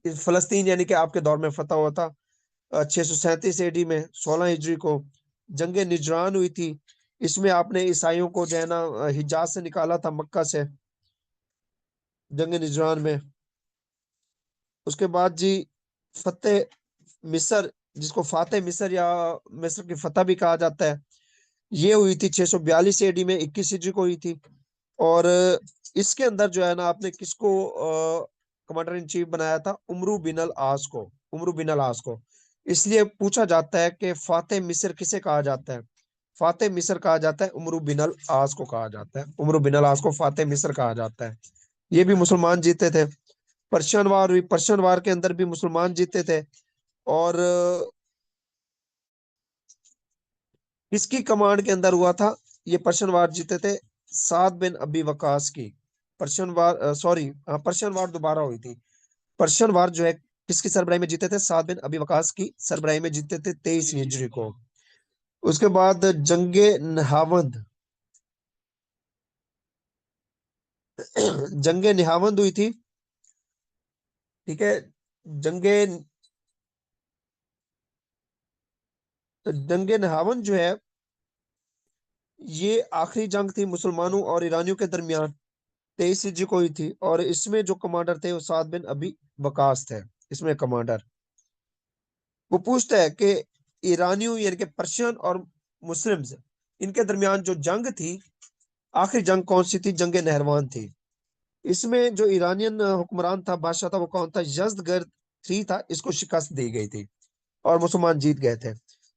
फलस्तीन यानी कि आपके दौर में फतह हुआ था 637 एडी में, 16 हिजरी को। जंग निजरान हुई थी। इसमें आपने ईसाइयों को जो है ना हिजाज से निकाला था, मक्का से, जंग निजरान में। उसके बाद जी फतेह मिस्र, जिसको फातेह मिस्र या मिस्र की फतह भी कहा जाता है, ये हुई थी 642 एडी में, 21 हिजरी को हुई थी। और इसके अंदर जो है ना आपने किसको कमांडर इन चीफ बनाया था? उमरू बिन अल आस को। उमरू बिन अल आस को। इसलिए पूछा जाता है कि फातेह मिस्र किसे कहा जाता है? फातेह मिस्र कहा जाता है उमरू बिन अल आस को कहा जाता है। उमरू बिन अल आस को फातेह मिस्र कहा जाता है। ये भी मुसलमान जीते थे। पर्शियन वार हुई। पर्शियन वार के अंदर भी मुसलमान जीते थे। और किसकी कमांड के अंदर हुआ था ये पर्शियन वार? जीते थे साद बिन अबी वकास की। पर्शियन वार, सॉरी, पर्शियन वार दोबारा हुई थी। पर्शियन वार जो है किसकी सरबराही में जीते थे? साद बिन अबी वकास की सरबराही में जीते थे 23 हिजरी को। उसके बाद जंगे नहावंद, जंगे निहावंद हुई थी, ठीक है। जंगे जंगे नहावंद जो है ये आखिरी जंग थी मुसलमानों और ईरानियों के दरमियान। 23 हिजरी को हुई थी। और इसमें जो कमांडर थे वो साद बिन अबी वकास थे, इसमें कमांडर। वो पूछता है कि ईरानियों यानी कि पर्शियन और मुस्लिम्स, इनके दरमियान जो जंग थी, आखिरी जंग कौन सी थी? जंग नहरवान थी। इसमें जो ईरानियन हुक्मरान था, बादशाह था, वो कौन था? यज़्दगर्द III था। इसको शिकस्त दी गई थी और मुसलमान जीत गए थे।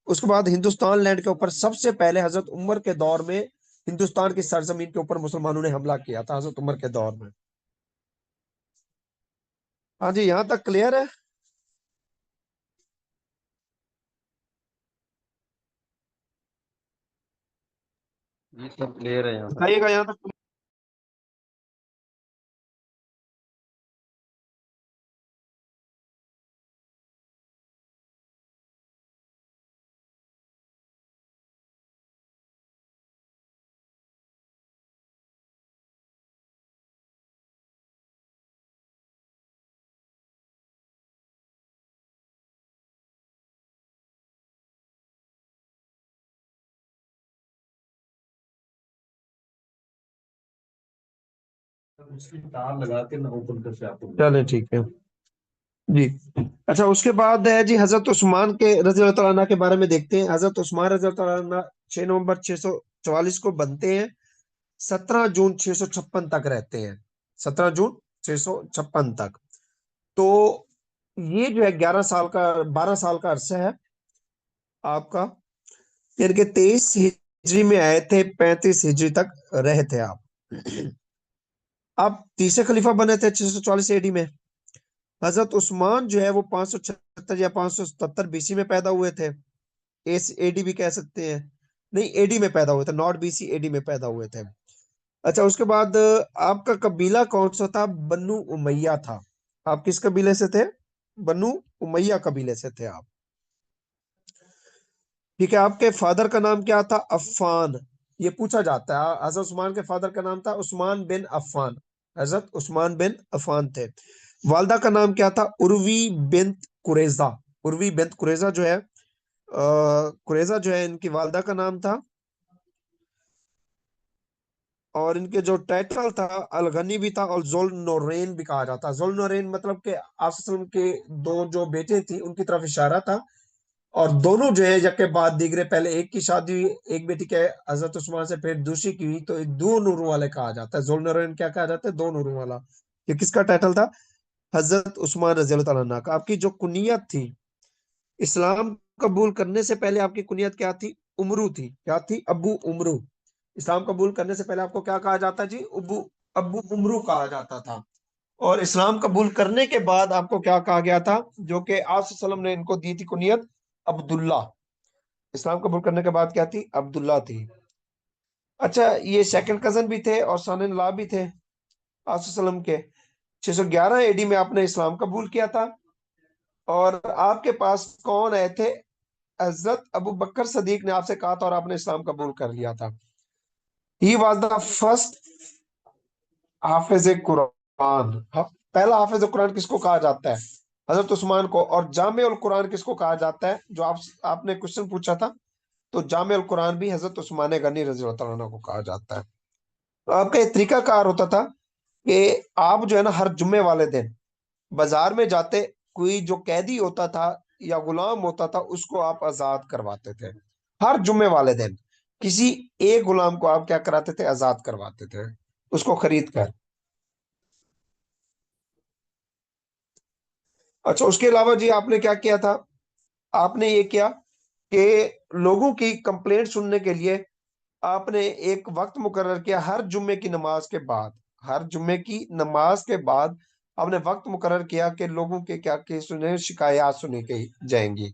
उसके बाद हिंदुस्तान लैंड के ऊपर सबसे पहले हजरत उमर के दौर में हिंदुस्तान की सरजमीन के ऊपर मुसलमानों ने हमला किया था, हजरत उमर के दौर में। हाँ जी, यहाँ तक क्लियर है? ये सब क्लियर है यहाँ तक। बताइएगा यहाँ तक। चले, ठीक है जी। अच्छा, उसके बाद है जी हजरत उस्मान के रजी अल्लाह तआला अन्हु के बारे में देखते हैं। हजरत उस्मान रजी अल्लाह तआला अन्हु 6 नवंबर 644 को बनते हैं, 17 जून 656 तक रहते हैं। 17 जून 656 तक। तो ये जो है 11 साल का, 12 साल का अरसा है आपका। यानी कि 23 हिजरी में आए थे, 35 हिजरी तक रहे थे आप। आप तीसरे खलीफा बने थे 644 एडी में। हजरत उस्मान जो है वो 576 या 577 BC में पैदा हुए थे। एस एडी भी कह सकते हैं। नहीं, एडी में पैदा हुए थे, नॉट बीसी, एडी में पैदा हुए थे। अच्छा, उसके बाद आपका कबीला कौन सा था? बन्नू उमैया था। आप किस कबीले से थे? बन्नू उमैया कबीले से थे आप। ठीक है, आपके फादर का नाम क्या था? अफ़ान। ये पूछा जाता है, हजरत उस्मान के फादर का नाम था उस्मान बिन अफ़ान। हजरत उस्मान बिन अफ़ान थे। वालदा का नाम क्या था? उर्वी बिन्त कुरैजा। उर्वी बिन्त कुरैजा जो है, कुरैजा जो है, इनकी वालदा का नाम था। और इनके जो टाइटल था, अल गनी भी था और जुल नौरेन भी कहा जाता है। जुल नौरेन मतलब कि आप वसल्लम के दो जो बेटे थी उनकी तरफ इशारा था। और दोनों जो है, यके बाद दीगरे, पहले एक की शादी हुई, एक बेटी के हजरत उस्मान से, फिर दूसरी की हुई, तो दो नूरों वाले कहा जाता है। जुल नौरेन क्या कहा जाता है? दो नूरों वाला। ये किसका टाइटल था? हजरत उस्मान रजी अल्लाह तआला अन्हु का। आपकी जो कुनियत थी, इस्लाम कबूल करने से पहले आपकी कुनियत क्या थी? उमरू थी। क्या थी? अबू उमरू। इस्लाम कबूल करने से पहले आपको क्या कहा जाता जी? अबू अबू उमरू कहा जाता था। और इस्लाम कबूल करने के बाद आपको क्या कहा गया था, जो कि आप सल्लम ने इनको दी थी कुनियत? अब्दुल्ला। इस्लाम कबूल करने के बाद क्या थी? अब्दुल्ला थी। अच्छा, ये सेकंड कजन भी थे और सन इन लॉ भी थे आप सल्लम के। 611 एडी में आपने इस्लाम कबूल किया था। और आपके पास कौन आए थे? हजरत अबू बकर सदीक ने आपसे कहा था और आपने इस्लाम कबूल कर लिया था। ही वॉज द फर्स्ट हाफिज कुरान। पहला हाफिज कुरान किसको कहा जाता है? हजरत उस्मान को। और जामे उल कुरान किसको कहा जाता है? जो आपने क्वेश्चन पूछा था, तो जामे उल कुरान भी हजरत उस्मान गनी रजी अल्लाह अन्हु को कहा जाता है। तो आपका एक तरीका कार होता था कि आप जो है ना, हर जुम्मे वाले दिन बाजार में जाते, कोई जो कैदी होता था या गुलाम होता था, उसको आप आजाद करवाते थे। हर जुम्मे वाले दिन किसी एक गुलाम को आप क्या कराते थे? आजाद करवाते थे, उसको खरीद कर। अच्छा, उसके अलावा जी आपने क्या किया था? आपने ये किया कि लोगों की कंप्लेंट सुनने के लिए आपने एक वक्त मुकर्रर किया, हर जुम्मे की नमाज के बाद। हर जुम्मे की नमाज के बाद आपने वक्त मुकर्रर किया कि लोगों के क्या केस सुने, शिकायत सुनी गई जाएंगी।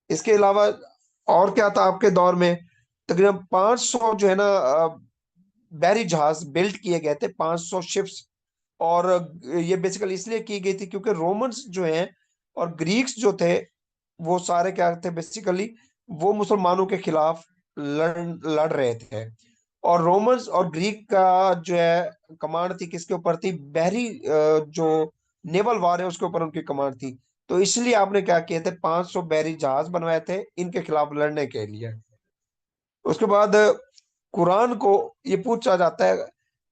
इसके अलावा और क्या था आपके दौर में? तकरीबन 500 जो है ना, बैरी जहाज बिल्ड किए गए थे, 500 शिप्स। और ये बेसिकली इसलिए की गई थी क्योंकि रोमन्स जो हैं और ग्रीक्स जो थे, वो सारे क्या थे बेसिकली, वो मुसलमानों के खिलाफ लड़ रहे थे। और रोमन्स और ग्रीक का जो है कमांड थी किसके ऊपर थी? बहरी जो नेवल वार है उसके ऊपर उनकी कमांड थी। तो इसलिए आपने क्या किए थे? 500 बैरी जहाज बनवाए थे इनके खिलाफ लड़ने के लिए। उसके बाद कुरान को ये पूछा जाता है,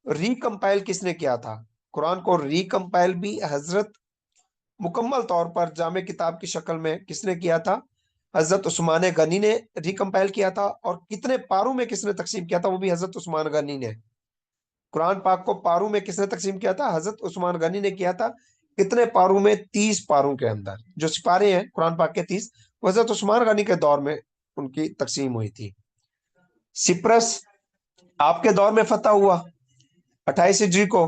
रिकम्पाइल किसने किया था? कुरान को रिकम्पाइल भी हजरत, मुकम्मल तौर पर जामे किताब की शक्ल में किसने किया था? हजरत उस्मान गनी ने रिकम्पाइल किया था। और कितने पारों में किसने तकसीम किया था? वो भी हजरत उस्मान गनी ने। कुरान पाक को पारों में किसने तकसीम किया था? हजरत उस्मान गनी ने किया था। कितने पारों में? 30 पारों के अंदर जो सिपारे हैं कुरान पाक के 30, वो हजरत उस्मान गनी के दौर में उनकी तकसीम हुई थी। सिप्रस आपके दौर में फतह हुआ 28 हिजरी को।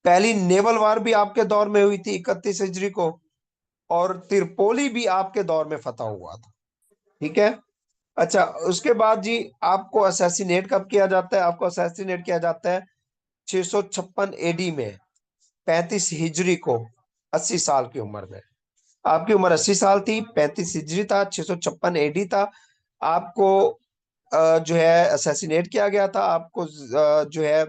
पहली नेवल वार भी आपके दौर में हुई थी 31 हिजरी को। और त्रिपोली भी आपके दौर में फतह हुआ था। ठीक है। अच्छा, उसके बाद जी आपको असैसिनेट कब किया जाता है? आपको असैसिनेट किया जाता है 656 एडी में, 35 हिजरी को, 80 साल की उम्र में। आपकी उम्र 80 साल थी, 35 हिजरी था, 656 एडी था। आपको जो है असैसिनेट किया गया था। आपको जो है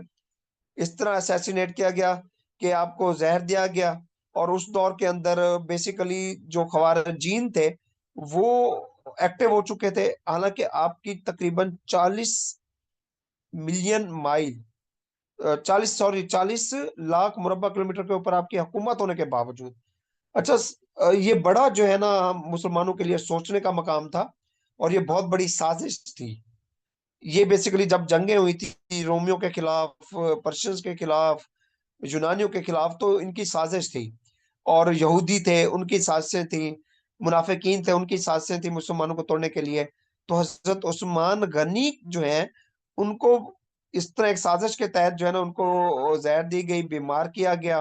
इस तरह असैसिनेट किया गया कि आपको जहर दिया गया। और उस दौर के अंदर बेसिकली जो खवारिजीन थे वो एक्टिव हो चुके थे। हालांकि आपकी तकरीबन 40 मिलियन माइल, 40 लाख मुरब्बा किलोमीटर के ऊपर आपकी हुकूमत होने के बावजूद। अच्छा, ये बड़ा जो है ना मुसलमानों के लिए सोचने का मकाम था। और ये बहुत बड़ी साजिश थी। ये बेसिकली जब जंगें हुई थी रोमियो के खिलाफ, पर्शियंस के खिलाफ, यूनानियों के खिलाफ, तो इनकी साजिश थी। और यहूदी थे, उनकी साजिशें थी। मुनाफिकीन थे, उनकी साजिशें थी मुसलमानों को तोड़ने के लिए। तो हजरत उस्मान गनी जो है, उनको इस तरह एक साजिश के तहत जो है ना, उनको जहर दी गई, बीमार किया गया,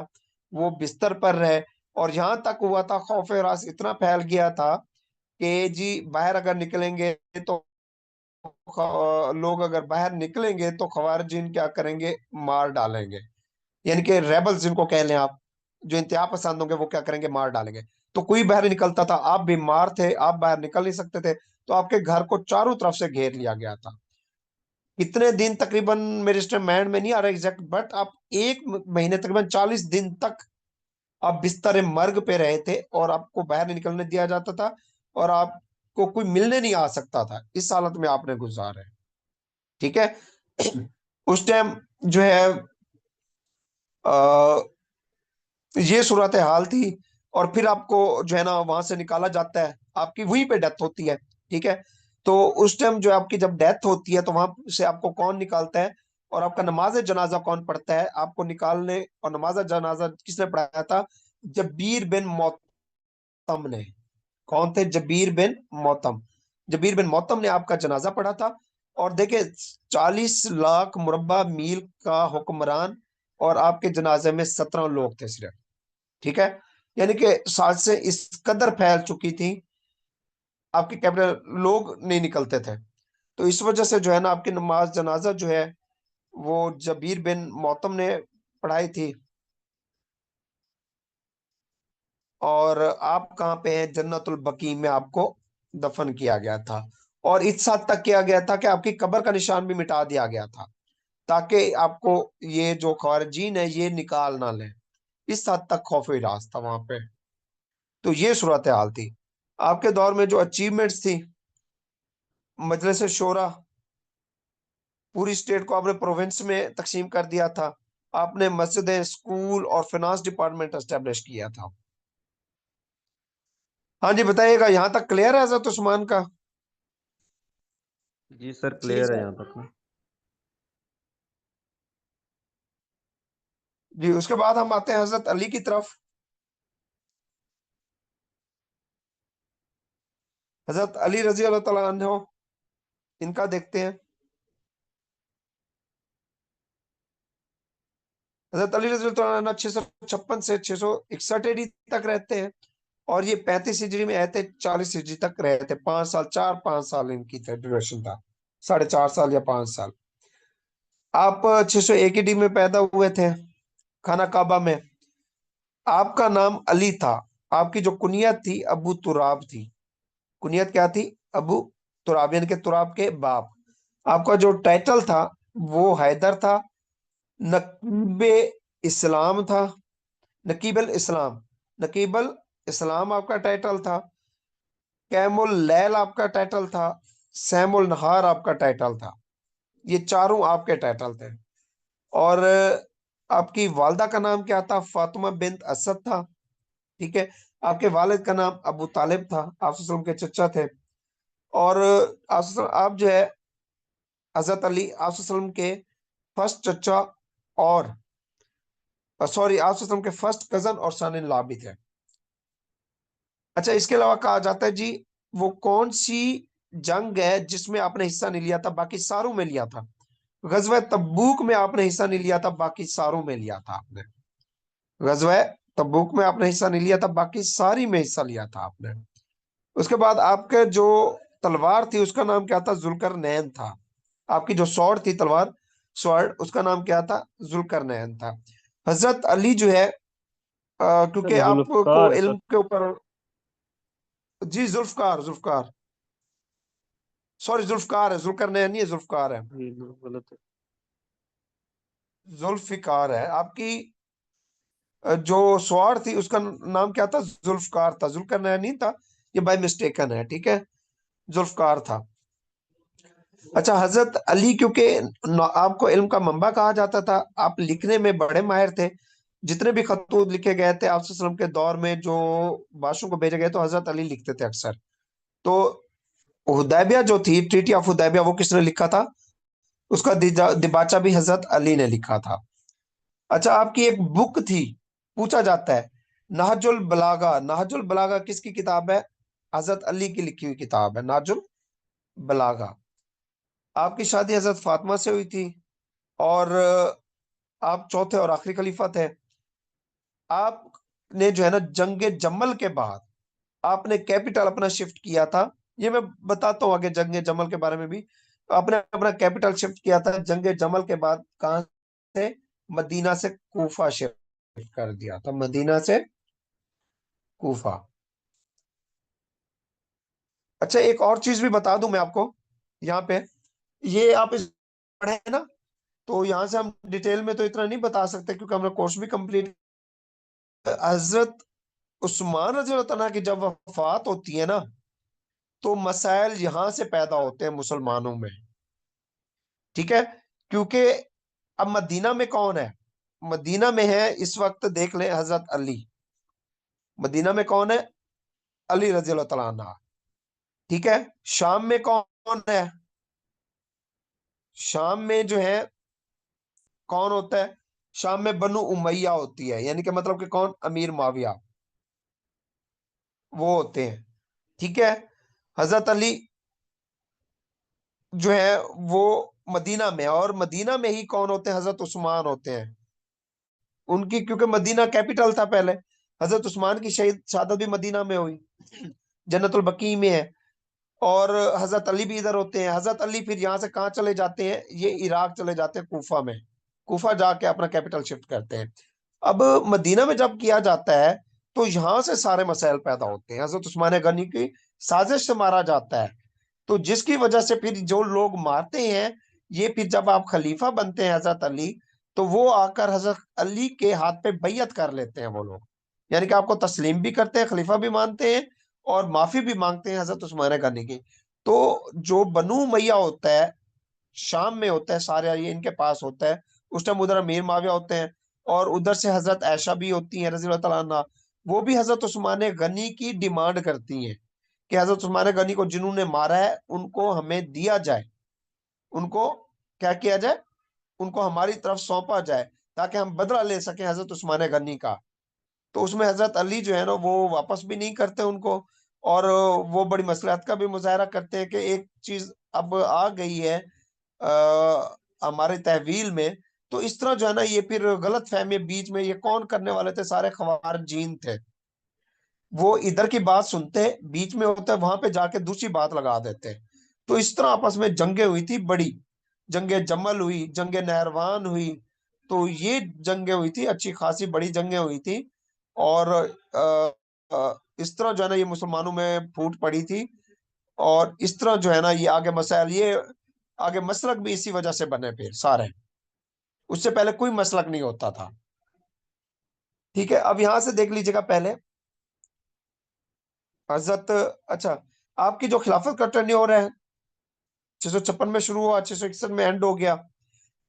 वो बिस्तर पर रहे। और यहाँ तक हुआ था, खौफ रास इतना फैल गया था कि जी बाहर अगर निकलेंगे तो लोग अगर बाहर निकलेंगे तो खवारिजीन क्या करेंगे, मार डालेंगे। यानी कि रेबल्स जिनको कह लें आप, जो इंतहा पसंद होंगे, वो क्या करेंगे, मार डालेंगे। तो कोई बाहर नहीं निकलता था, आप बीमार थे, आप बाहर निकल नहीं सकते थे, तो आपके घर को चारों तरफ से घेर लिया गया था। कितने दिन तकरीबन मेरे इस माइंड में नहीं आ रहा एग्जैक्ट, बट आप 1 महीने तकरीबन 40 दिन तक आप बिस्तर मर्ग पे रहे थे, और आपको बाहर नहीं निकलने दिया जाता था, और आपको कोई मिलने नहीं आ सकता था। इस हालत में आपने गुजारा है, ठीक है। उस टाइम जो है आ, ये सूरत हाल थी। और फिर आपको जो है ना वहां से निकाला जाता है, आपकी वहीं पे डेथ होती है, ठीक है। तो उस टाइम जो आपकी जब डेथ होती है, तो वहां से आपको कौन निकालता है, और आपका नमाज जनाजा कौन पढ़ता है आपको निकालने, और नमाज जनाजा किसने पढ़ाया था, जबीर बिन मोतम ने। कौन थे, जबीर बिन मोतम। जबीर बिन मोतम ने आपका जनाजा पढ़ा था। और देखे, 40 लाख मुरब्बा मील का हुक्मरान, और आपके जनाजे में 17 लोग थे सिर्फ, ठीक है। यानी कि साजिशें इस कदर फैल चुकी थी, आपके कैपिटल लोग नहीं निकलते थे। तो इस वजह से जो है ना आपकी नमाज जनाजा जो है वो जबीर बिन मोतम ने पढ़ाई थी। और आप कहाँ पे हैं, जन्नतुल बकी में आपको दफन किया गया था। और इस हद तक किया गया था कि आपकी कब्र का निशान भी मिटा दिया गया था, ताकि आपको ये जो खारिजीन है ये निकाल ना लें। इस हद तक खौफ हिरास था वहां पे। तो ये सूरत हाल थी। आपके दौर में जो अचीवमेंट्स थी, मजलिस शोरा, पूरी स्टेट को आपने प्रोविंस में तकसीम कर दिया था। आपने मस्जिदें, स्कूल और फाइनेंस डिपार्टमेंट एस्टेब्लिश किया था। हाँ जी, बताइएगा, यहाँ तक क्लियर है हजरत उस्मान का? जी सर, जी क्लियर है सर। यहाँ तक ना। जी, उसके बाद हम आते हैं हजरत अली की तरफ। हजरत अली रजी अल्लाह तआला अन्हो, इनका देखते हैं। हजरत अली रजी अल्लाह तआला अन्हो 656 से 661 एडी तक रहते हैं। और ये 35 हिजरी में आए थे, 40 हिजरी तक रहे थे। 5 साल, 4-5 साल इनकी ड्यूरेशन था, 4.5 साल या 5 साल। आप 601 ईडी में पैदा हुए थे, खाना काबा में। आपका नाम अली था। आपकी जो कुनियत थी अबू तुराब थी। कुनियत क्या थी, अबू तुराब, यानी कि तुराब के बाप। आपका जो टाइटल था वो हैदर था। नकीबे इस्लाम था, नकीबल इस्लाम, नकीबल इस्लाम आपका टाइटल था। कैमुल लैल आपका टाइटल था। सैमुल नहार आपका टाइटल था। ये चारों आपके टाइटल थे। और आपकी वालदा का नाम क्या था, फातिमा बिन्त असद था, ठीक है। आपके वालिद का नाम अबू तालिब था, आप वसल्लम के चचा थे। और आप जो है हजरत अली आप वसल्लम के फर्स्ट चचा, और सॉरी, आप वसल्लम के फर्स्ट कजन और सन इन लॉ भी थे। अच्छा, इसके अलावा कहा जाता है जी, वो कौन सी जंग है जिसमें आपने हिस्सा नहीं लिया था, बाकी सारों में लिया था? गजवा तब्बूक में आपने हिस्सा नहीं लिया था, बाकी सारों में लिया था आपने। गजवा तब्बूक में आपने हिस्सा नहीं लिया था, बाकी सारी में हिस्सा लिया था आपने। उसके बाद आपके जो तलवार थी उसका नाम क्या था, जुल्करनैन था। आपकी जो स्वॉर्ड थी, तलवार, स्वॉर्ड, उसका नाम क्या था, जुल्करनैन था। हजरत अली जो है क्योंकि सर आपको जुल्फकार है इल्म सर। के ऊपर, जी जुल्फकार, जुल्फकार, सॉरी जुल्फकार है, जुल्करनैन नहीं है, जुल्फकार है। जी गलत है। जुल्फिकार है। आपकी जो स्वॉर्ड थी उसका नाम क्या था, जुल्फकार था, जुल्करनैन नहीं था। ये बाय मिस्टेकन है, ठीक है, जुल्फकार था। अच्छा, हजरत अली क्योंकि आपको इल्म का मंबा कहा जाता था, आप लिखने में बड़े माहिर थे। जितने भी खतूत लिखे गए थे आप वसल्लम के दौर में, जो बादशाहों को भेजे गए, तो हजरत अली लिखते थे अक्सर। तो हुदैबिया जो थी, ट्रीटी ऑफ हुदैबिया, वो किसने लिखा था, उसका दिबाचा भी हजरत अली ने लिखा था। अच्छा, आपकी एक बुक थी, पूछा जाता है, नहजुल बलागा। नहजुल बलागा किसकी किताब है, हजरत अली की लिखी हुई किताब है नहजुल बलागा। आपकी शादी हजरत फातिमा से हुई थी। और आप चौथे और आखिरी खलीफा थे। आपने जो है ना जंगे जमल के बाद आपने कैपिटल अपना शिफ्ट किया था। ये मैं बताता हूँ आगे जंगे जमल के बारे में भी। आपने अपना कैपिटल शिफ्ट किया था जंगे जमल के बाद, कहां से? मदीना से कूफा शिफ्ट कर दिया था, मदीना से कूफा। अच्छा, एक और चीज भी बता दूं मैं आपको यहाँ पे, ये आप इस पढ़े हैं ना, तो यहाँ से हम डिटेल में तो इतना नहीं बता सकते क्योंकि हमने कोर्स भी कंप्लीट। हजरत उस्मान रजी अल्लाह तआला की जब वफात होती है ना, तो मसाइल यहां से पैदा होते हैं मुसलमानों में। ठीक है, क्योंकि अब मदीना में कौन है? मदीना में है इस वक्त, देख लें, हजरत अली। मदीना में कौन है? अली रजी अल्लाह तआला अन्हु। ठीक है, शाम में कौन है? शाम में जो है कौन होता है? शाम में बनु उमैया होती है, यानी कि मतलब कि कौन? अमीर माविया, वो होते हैं। ठीक है, हजरत अली जो है वो मदीना में है, और मदीना में ही कौन होते हैं? हजरत उस्मान होते हैं उनकी, क्योंकि मदीना कैपिटल था पहले। हजरत उस्मान की शहीद शहादत भी मदीना में हुई, जन्नतुल बकी में है। और हजरत अली भी इधर होते हैं। हजरत अली फिर यहाँ से कहाँ चले जाते हैं? ये इराक चले जाते हैं, कूफा में। कूफा जाके अपना कैपिटल शिफ्ट करते हैं। अब मदीना में जब किया जाता है, तो यहाँ से सारे मसाइल पैदा होते हैं। हजरत उस्मान गनी की साजिश से मारा जाता है, तो जिसकी वजह से फिर जो लोग मारते हैं, ये फिर जब आप खलीफा बनते हैं हजरत अली, तो वो आकर हजरत अली के हाथ पे बैयत कर लेते हैं वो लोग, यानी कि आपको तस्लीम भी करते हैं, खलीफा भी मानते हैं, और माफी भी मांगते हैं हजरत उस्मान गनी की। तो जो बनु मैया होता है, शाम में होता है, सारे ये इनके पास होता है। उस टाइम उधर अमीर माविया होते हैं, और उधर से हजरत आयशा भी होती हैं रजी अल्लाह तआला अन्हा। वो भी हजरत उस्मान गनी की डिमांड करती हैं कि हजरत उस्मान गनी को जिन्होंने मारा है उनको हमें दिया जाए, उनको क्या किया जाए? उनको हमारी तरफ सौंपा जाए, ताकि हम बदला ले सकें हजरत उस्मान गनी का। तो उसमें हजरत अली जो है ना, वो वापस भी नहीं करते उनको, और वो बड़ी मसलहत का भी मुजाहरा करते हैं कि एक चीज अब आ गई है हमारे तहवील में। तो इस तरह जो है ना, ये फिर गलत फहमी बीच में, ये कौन करने वाले थे? सारे खवारिजीन थे। वो इधर की बात सुनते, बीच में होता है, वहां पे जाके दूसरी बात लगा देते हैं। तो इस तरह आपस में जंगे हुई थी बड़ी। जंगे जमल हुई, जंगे नहरवान हुई, तो ये जंगे हुई थी, अच्छी खासी बड़ी जंगे हुई थी। और इस तरह जो है ना, ये मुसलमानों में फूट पड़ी थी। और इस तरह जो है ना, ये आगे मसाइल, ये आगे मसलक भी इसी वजह से बने फिर सारे। उससे पहले कोई मसलक नहीं होता था। ठीक है, अब यहां से देख लीजिएगा पहले हजरत। अच्छा, आपकी जो खिलाफत का टेन्योर है 656 में शुरू हुआ, 661 में एंड हो गया।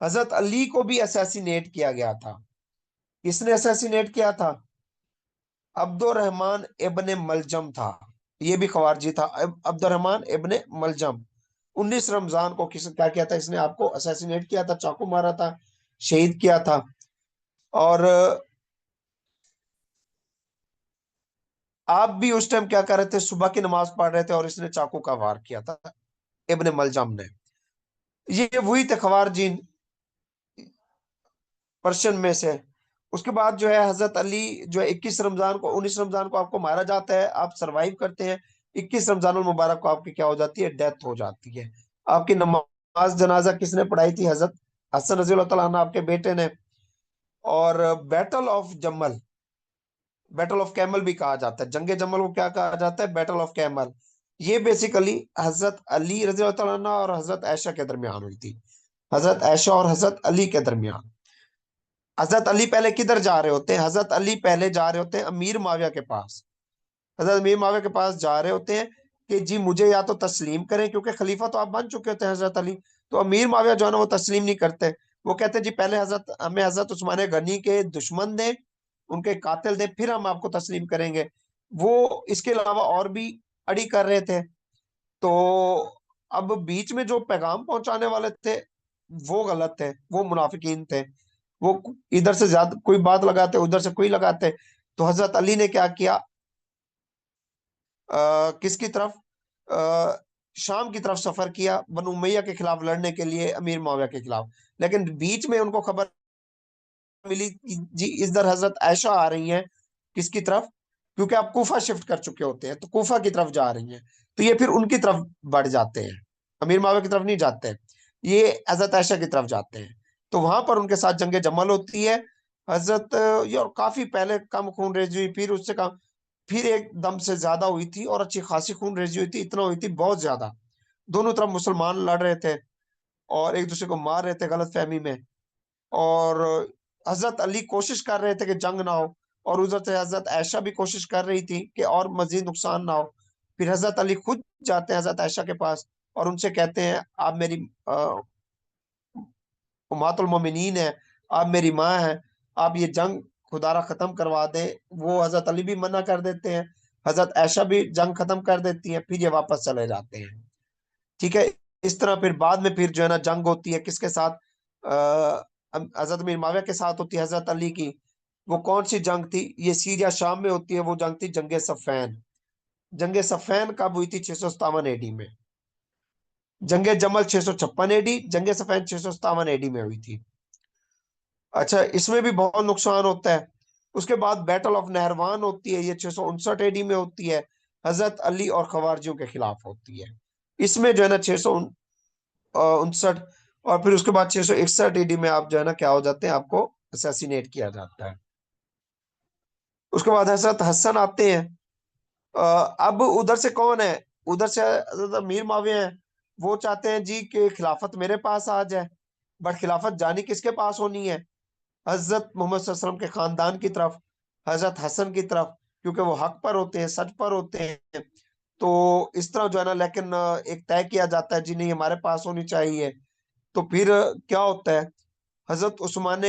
हजरत अली को भी असैसिनेट किया गया था। किसने असैसिनेट किया था? अब्दुर्रहमान इब्ने मलजम था। ये भी खवारजी था, अब्दुर्रहमान इब्ने मलजम। 19 रमजान को किस क्या किया था? इसने आपको असैसिनेट किया था, चाकू मारा था, शहीद किया था। और आप भी उस टाइम क्या कर रहे थे? सुबह की नमाज पढ़ रहे थे, और इसने चाकू का वार किया था, इब्ने मलजम ने। ये वही थे खवारजीन, पर्शियन में से। उसके बाद जो है हजरत अली जो है 21 रमजान को, 19 रमजान को आपको मारा जाता है, आप सरवाइव करते हैं। 21 रमजान मुबारक को आपकी क्या हो जाती है? डेथ हो जाती है। आपकी नमाज जनाजा किसने पढ़ाई थी? हजरत हसन रजी अल्लाह तआला अन्हु, आपके बेटे ने। और बैटल ऑफ जमल, बैटल ऑफ कैमल भी कहा जाता है, जंगे जमल को क्या कहा जाता है? Battle of camel. ये बेसिकली हजरत अली रजी अल्लाह तआला अन्हु और हजरत आयशा के दरमियान हुई थी, हजरत आयशा और हजरत अली के दरमियान। हजरत अली पहले किधर जा रहे होते हैं? हजरत अली पहले जा रहे होते हैं अमीर माविया के पास। हजरत अमीर माविया के पास जा रहे होते हैं कि जी मुझे या तो तस्लीम करें, क्योंकि खलीफा तो आप बन चुके होते हैं हजरत अली। तो अमीर माविया जो है ना, वो तस्लीम नहीं करते। वो कहते हैं जी पहले हजरत हमें हजरत उस्मान गनी के दुश्मन दें, उनके कातिल दें, फिर हम आपको तस्लीम करेंगे। वो इसके अलावा और भी अड़ी कर रहे थे। तो अब बीच में जो पैगाम पहुंचाने वाले थे, वो गलत थे, वो मुनाफिकीन थे। वो इधर से ज्यादा कोई बात लगाते, उधर से कोई लगाते। तो हजरत अली ने क्या किया? किसकी तरफ? शाम की तरफ सफर किया, बनु उमैया के खिलाफ लड़ने के लिए, अमीर मुआविया के खिलाफ। लेकिन बीच में उनको खबर मिली कि जी इधर हजरत आयशा आ रही हैं। किसकी तरफ? क्योंकि आप कूफा शिफ्ट कर चुके होते हैं, तो कूफा की तरफ जा रही हैं। तो ये फिर उनकी तरफ बढ़ जाते हैं। अमीर माविया की तरफ नहीं जाते हैं, ये हजरत आयशा की तरफ जाते हैं। तो वहां पर उनके साथ जंग जमल होती है। हजरत ये और काफी पहले कम खून रेजी हुई, फिर उससे कम, फिर एकदम से ज्यादा हुई थी और अच्छी खासी खून रेजी हुई थी, इतना हुई थी बहुत ज्यादा। दोनों तरफ मुसलमान लड़ रहे थे और एक दूसरे को मार रहे थे गलत फहमी में। और हजरत अली कोशिश कर रहे थे कि जंग ना हो, और उधर से हजरत आयशा भी कोशिश कर रही थी कि और मजीद नुकसान ना हो। फिर हजरत अली खुद जाते हैं हजरत आयशा के पास और उनसे कहते हैं, आप मेरी उम्मतुल मोमिनीन है, आप मेरी माँ है, आप ये जंग खुदारा खत्म करवा दें। वो हजरत अली भी मना कर देते हैं, हजरत आयशा भी जंग खत्म कर देती है, फिर ये वापस चले जाते हैं। ठीक है। इस तरह फिर बाद में फिर जो है ना जंग होती है किसके साथ, हजरत अमीर माविया के साथ होती है हजरत अली की। वो कौन सी जंग थी, ये सीरिया शाम में होती है, वो जंग थी जंगे सफैन। जंगे सफैन कब हुई थी, 657 एडी में। जंगे जमल 656 एडी, जंगे सफैन 657 एडी में हुई थी। अच्छा, इसमें भी बहुत नुकसान होता है। उसके बाद बैटल ऑफ नहरवान होती है, ये 659 एडी में होती है, हजरत अली और खवारजियों के खिलाफ होती है। इसमें जो है ना 659, और फिर उसके बाद 661 एडी में आप जो है ना क्या हो जाते हैं, आपको असैसिनेट किया जाता है। उसके बाद हजरत हसन आते हैं। अब उधर से कौन है, उधर से हजरत अमीर माविया है। वो चाहते हैं जी कि खिलाफत मेरे पास आ जाए, बट खिलाफत जानी किसके पास होनी है, हजरत मोहम्मद सल्लल्लाहु अलैहि वसल्लम के खानदान की तरफ, हजरत हसन की तरफ, क्योंकि वो हक पर होते हैं, सच पर होते हैं। तो इस तरह जो है ना, लेकिन एक तय किया जाता है जी नहीं हमारे पास होनी चाहिए। तो फिर क्या होता है, हजरत उस्मान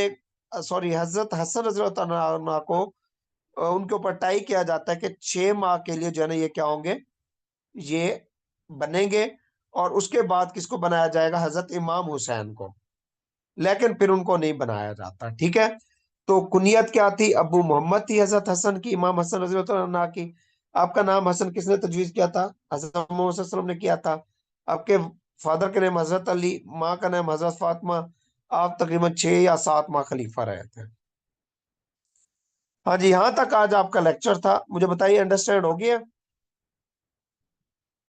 सॉरी हजरत हसन हजरत को उनके ऊपर टाई किया जाता है कि 6 माह के लिए जो है ना ये क्या होंगे, ये बनेंगे। और उसके बाद किसको बनाया जाएगा, हजरत इमाम हुसैन को। लेकिन फिर उनको नहीं बनाया जाता। ठीक है। तो कुनियत क्या थी, अबू मोहम्मद थी हजरत हसन की, इमाम हसन रज़ियल्लाहु अन्हु की। आपका नाम हसन किसने तजवीज किया था, हजरत मोहम्मद सल्लल्लाहु अलैहि वसल्लम ने किया था। आपके फादर का नाम हजरत अली, माँ का नाम हजरत फातिमा। आप तकरीबन 6 या 7 माह खलीफा रहे थे। हाँ जी, यहाँ तक आज आपका लेक्चर था। मुझे बताइए, अंडरस्टैंड हो गया।